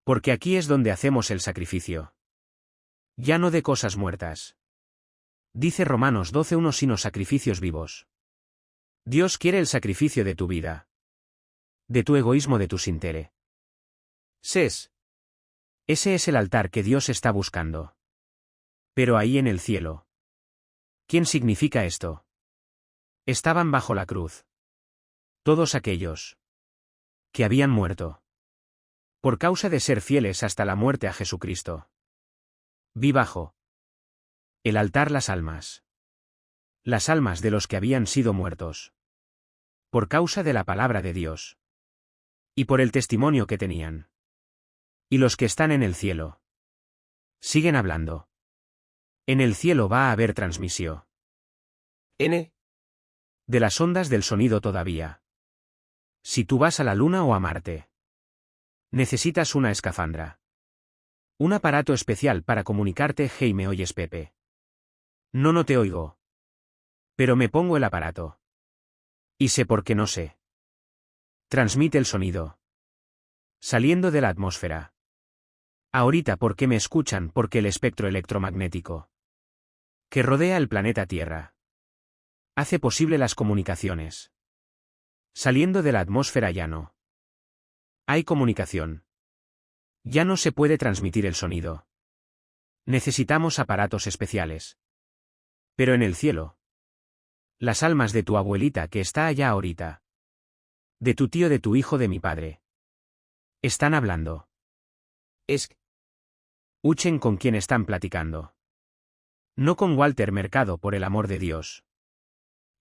Porque aquí es donde hacemos el sacrificio. Ya no de cosas muertas. Dice Romanos 12:1 sino sacrificios vivos. Dios quiere el sacrificio de tu vida. De tu egoísmo, de tus intereses. Ese es el altar que Dios está buscando. Pero ahí en el cielo. ¿Quién significa esto? Estaban bajo la cruz. Todos aquellos que habían muerto. Por causa de ser fieles hasta la muerte a Jesucristo. Vi bajo el altar las almas. Las almas de los que habían sido muertos. Por causa de la palabra de Dios. Y por el testimonio que tenían. Y los que están en el cielo. Siguen hablando. En el cielo va a haber transmisión. N. De las ondas del sonido todavía. Si tú vas a la Luna o a Marte. Necesitas una escafandra. Un aparato especial para comunicarte. Hey, ¿me oyes, Pepe? No te oigo. Pero me pongo el aparato. Y sé por qué no sé. Transmite el sonido. Saliendo de la atmósfera. Ahorita, ¿por qué me escuchan? Porque el espectro electromagnético que rodea el planeta Tierra hace posible las comunicaciones. Saliendo de la atmósfera ya no hay comunicación. Ya no se puede transmitir el sonido. Necesitamos aparatos especiales. Pero en el cielo. Las almas de tu abuelita que está allá ahorita. De tu tío, de tu hijo, de mi padre. Están hablando. Escuchen con quién están platicando. No con Walter Mercado, por el amor de Dios.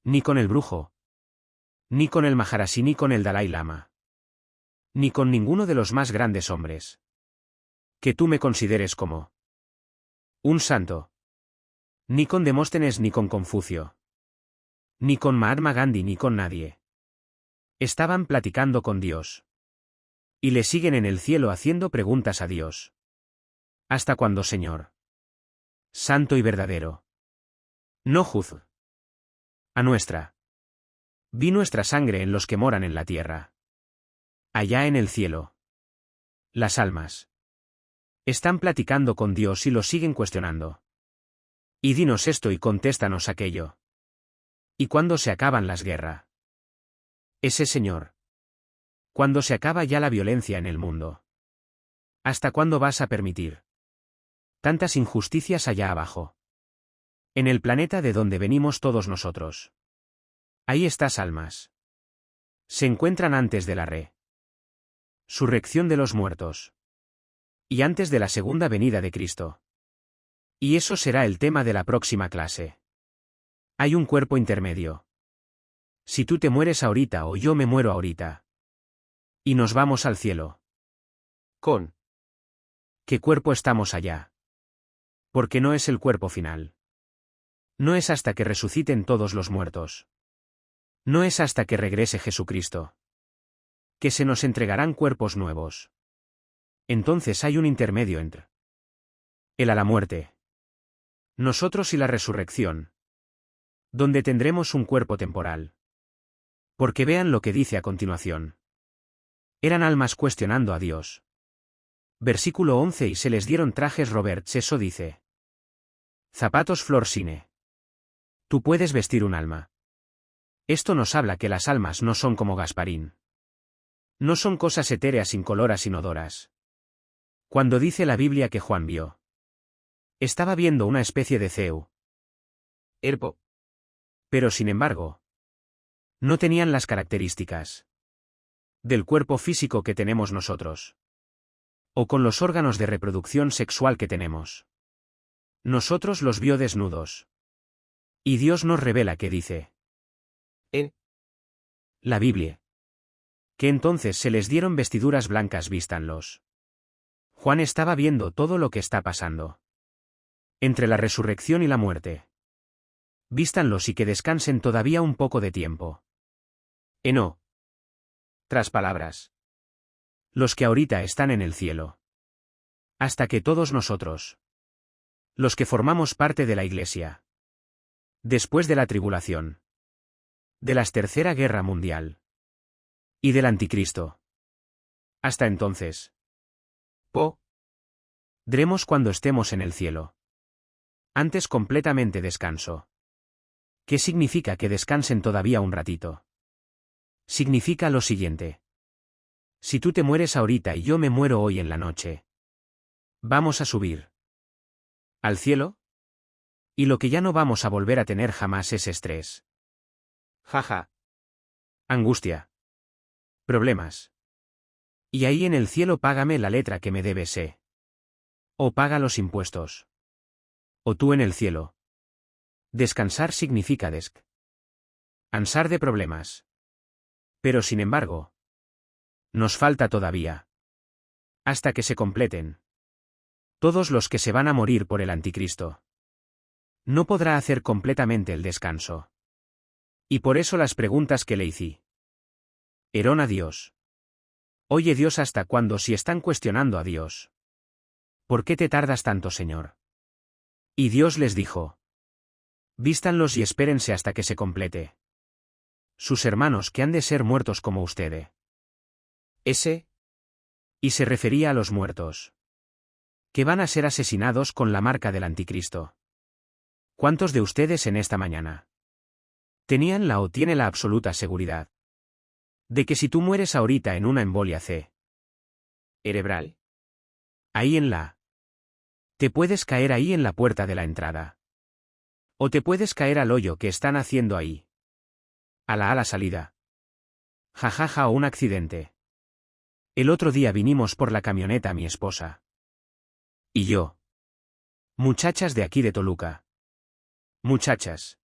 Ni con el brujo. Ni con el Maharashi, ni con el Dalai Lama. Ni con ninguno de los más grandes hombres. Que tú me consideres como un santo. Ni con Demóstenes, ni con Confucio. Ni con Mahatma Gandhi, ni con nadie. Estaban platicando con Dios. Y le siguen en el cielo haciendo preguntas a Dios. ¿Hasta cuándo, Señor? Santo y verdadero. No juzgue a nuestra. Vi nuestra sangre en los que moran en la tierra. Allá en el cielo. Las almas. Están platicando con Dios y lo siguen cuestionando. Y dinos esto y contéstanos aquello. ¿Y cuándo se acaban las guerras? Ese Señor. ¿Cuándo se acaba ya la violencia en el mundo? ¿Hasta cuándo vas a permitir tantas injusticias allá abajo? En el planeta de donde venimos todos nosotros. Ahí estas almas. Se encuentran antes de la resurrección de los muertos. Y antes de la segunda venida de Cristo. Y eso será el tema de la próxima clase. Hay un cuerpo intermedio. Si tú te mueres ahorita o yo me muero ahorita. Y nos vamos al cielo. ¿Con qué cuerpo estamos allá? Porque no es el cuerpo final. No es hasta que resuciten todos los muertos. No es hasta que regrese Jesucristo. Que se nos entregarán cuerpos nuevos. Entonces hay un intermedio entre él a la muerte. Nosotros y la resurrección. Donde tendremos un cuerpo temporal. Porque vean lo que dice a continuación. Eran almas cuestionando a Dios. Versículo 11 y se les dieron trajes Roberts, eso dice. Zapatos Florsine. Tú puedes vestir un alma. Esto nos habla que las almas no son como Gasparín. No son cosas etéreas incoloras inodoras. Cuando dice la Biblia que Juan vio, estaba viendo una especie de ceu. Erpo. Pero sin embargo, no tenían las características del cuerpo físico que tenemos nosotros. O con los órganos de reproducción sexual que tenemos. Nosotros los vio desnudos. Y Dios nos revela que dice En la Biblia que entonces se les dieron vestiduras blancas, vístanlos. Juan estaba viendo todo lo que está pasando entre la resurrección y la muerte. Vístanlos y que descansen todavía un poco de tiempo. No. Tras palabras. Los que ahorita están en el cielo. Hasta que todos nosotros, los que formamos parte de la Iglesia, después de la tribulación, de la Tercera Guerra Mundial y del Anticristo. Hasta entonces. Dremos cuando estemos en el cielo. Antes completamente descanso. ¿Qué significa que descansen todavía un ratito? Significa lo siguiente. Si tú te mueres ahorita y yo me muero hoy en la noche, vamos a subir al cielo. Y lo que ya no vamos a volver a tener jamás es estrés. Jaja. Angustia. Problemas. Y ahí en el cielo págame la letra que me debes, O paga los impuestos. O tú en el cielo. Descansar significa ansar de problemas. Pero sin embargo, nos falta todavía. Hasta que se completen. Todos los que se van a morir por el Anticristo. No podrá hacer completamente el descanso. Y por eso las preguntas que le hice. Eran a Dios. Oye Dios, ¿hasta cuándo si están cuestionando a Dios? ¿Por qué te tardas tanto, Señor? Y Dios les dijo. Vístanlos y espérense hasta que se complete. Sus hermanos que han de ser muertos como ustedes. Y se refería a los muertos. Que van a ser asesinados con la marca del Anticristo. ¿Cuántos de ustedes en esta mañana tenían la o tiene la absoluta seguridad de que si tú mueres ahorita en una embolia cerebral, ahí te puedes caer ahí en la puerta de la entrada? O te puedes caer al hoyo que están haciendo ahí. A la salida. Jajaja, o un accidente. El otro día vinimos por la camioneta mi esposa y yo. Muchachas de aquí de Toluca. Muchachas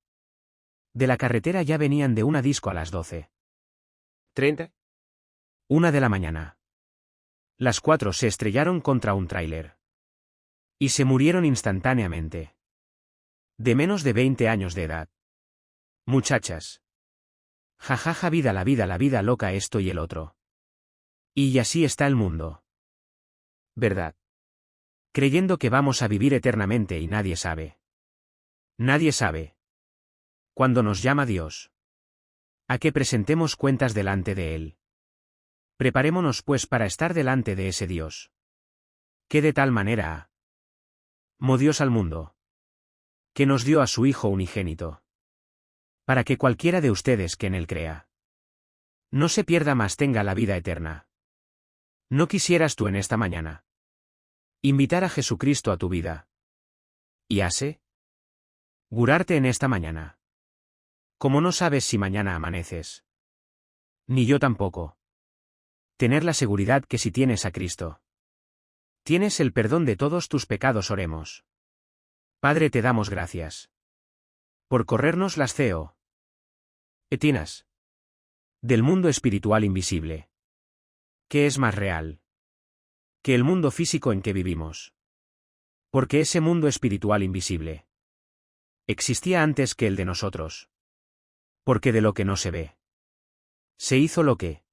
de la carretera ya venían de una disco a las 12:30. 1 de la mañana. Las 4 se estrellaron contra un tráiler. Y se murieron instantáneamente. De menos de 20 años de edad. Muchachas. Jajaja, la vida loca, esto y el otro. Y así está el mundo. ¿Verdad? Creyendo que vamos a vivir eternamente y nadie sabe. Nadie sabe. Cuando nos llama Dios. A que presentemos cuentas delante de Él. Preparémonos pues para estar delante de ese Dios. Que de tal manera amó Dios al mundo. Que nos dio a su Hijo unigénito. Para que cualquiera de ustedes que en Él crea. No se pierda, mas tenga la vida eterna. ¿No quisieras tú en esta mañana invitar a Jesucristo a tu vida? Y asegurarte en esta mañana. Como no sabes si mañana amaneces. Ni yo tampoco. Tener la seguridad que si tienes a Cristo, tienes el perdón de todos tus pecados. Oremos. Padre, te damos gracias por corrernos las etinas del mundo espiritual invisible. ¿Qué es más real que el mundo físico en que vivimos? Porque ese mundo espiritual invisible existía antes que el de nosotros. Porque de lo que no se ve, se hizo lo que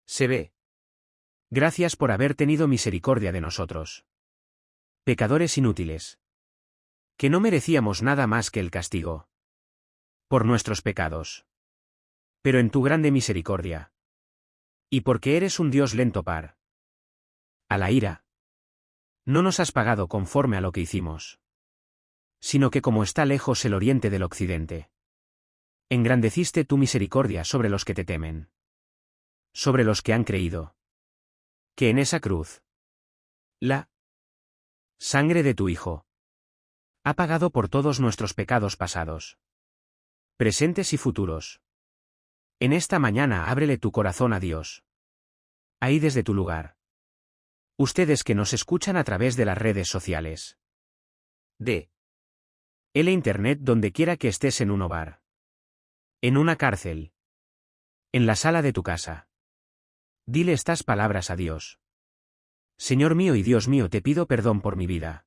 se ve. Gracias por haber tenido misericordia de nosotros. Pecadores inútiles. Que no merecíamos nada más que el castigo. Por nuestros pecados. Pero en tu grande misericordia. Y porque eres un Dios lento a la ira. No nos has pagado conforme a lo que hicimos. Sino que como está lejos el oriente del occidente. Engrandeciste tu misericordia sobre los que te temen. Sobre los que han creído. Que en esa cruz. La sangre de tu Hijo ha pagado por todos nuestros pecados pasados, presentes y futuros. En esta mañana ábrele tu corazón a Dios. Ahí desde tu lugar. Ustedes que nos escuchan a través de las redes sociales. De El Internet donde quiera que estés en un hogar. En una cárcel. En la sala de tu casa. Dile estas palabras a Dios. Señor mío y Dios mío, te pido perdón por mi vida.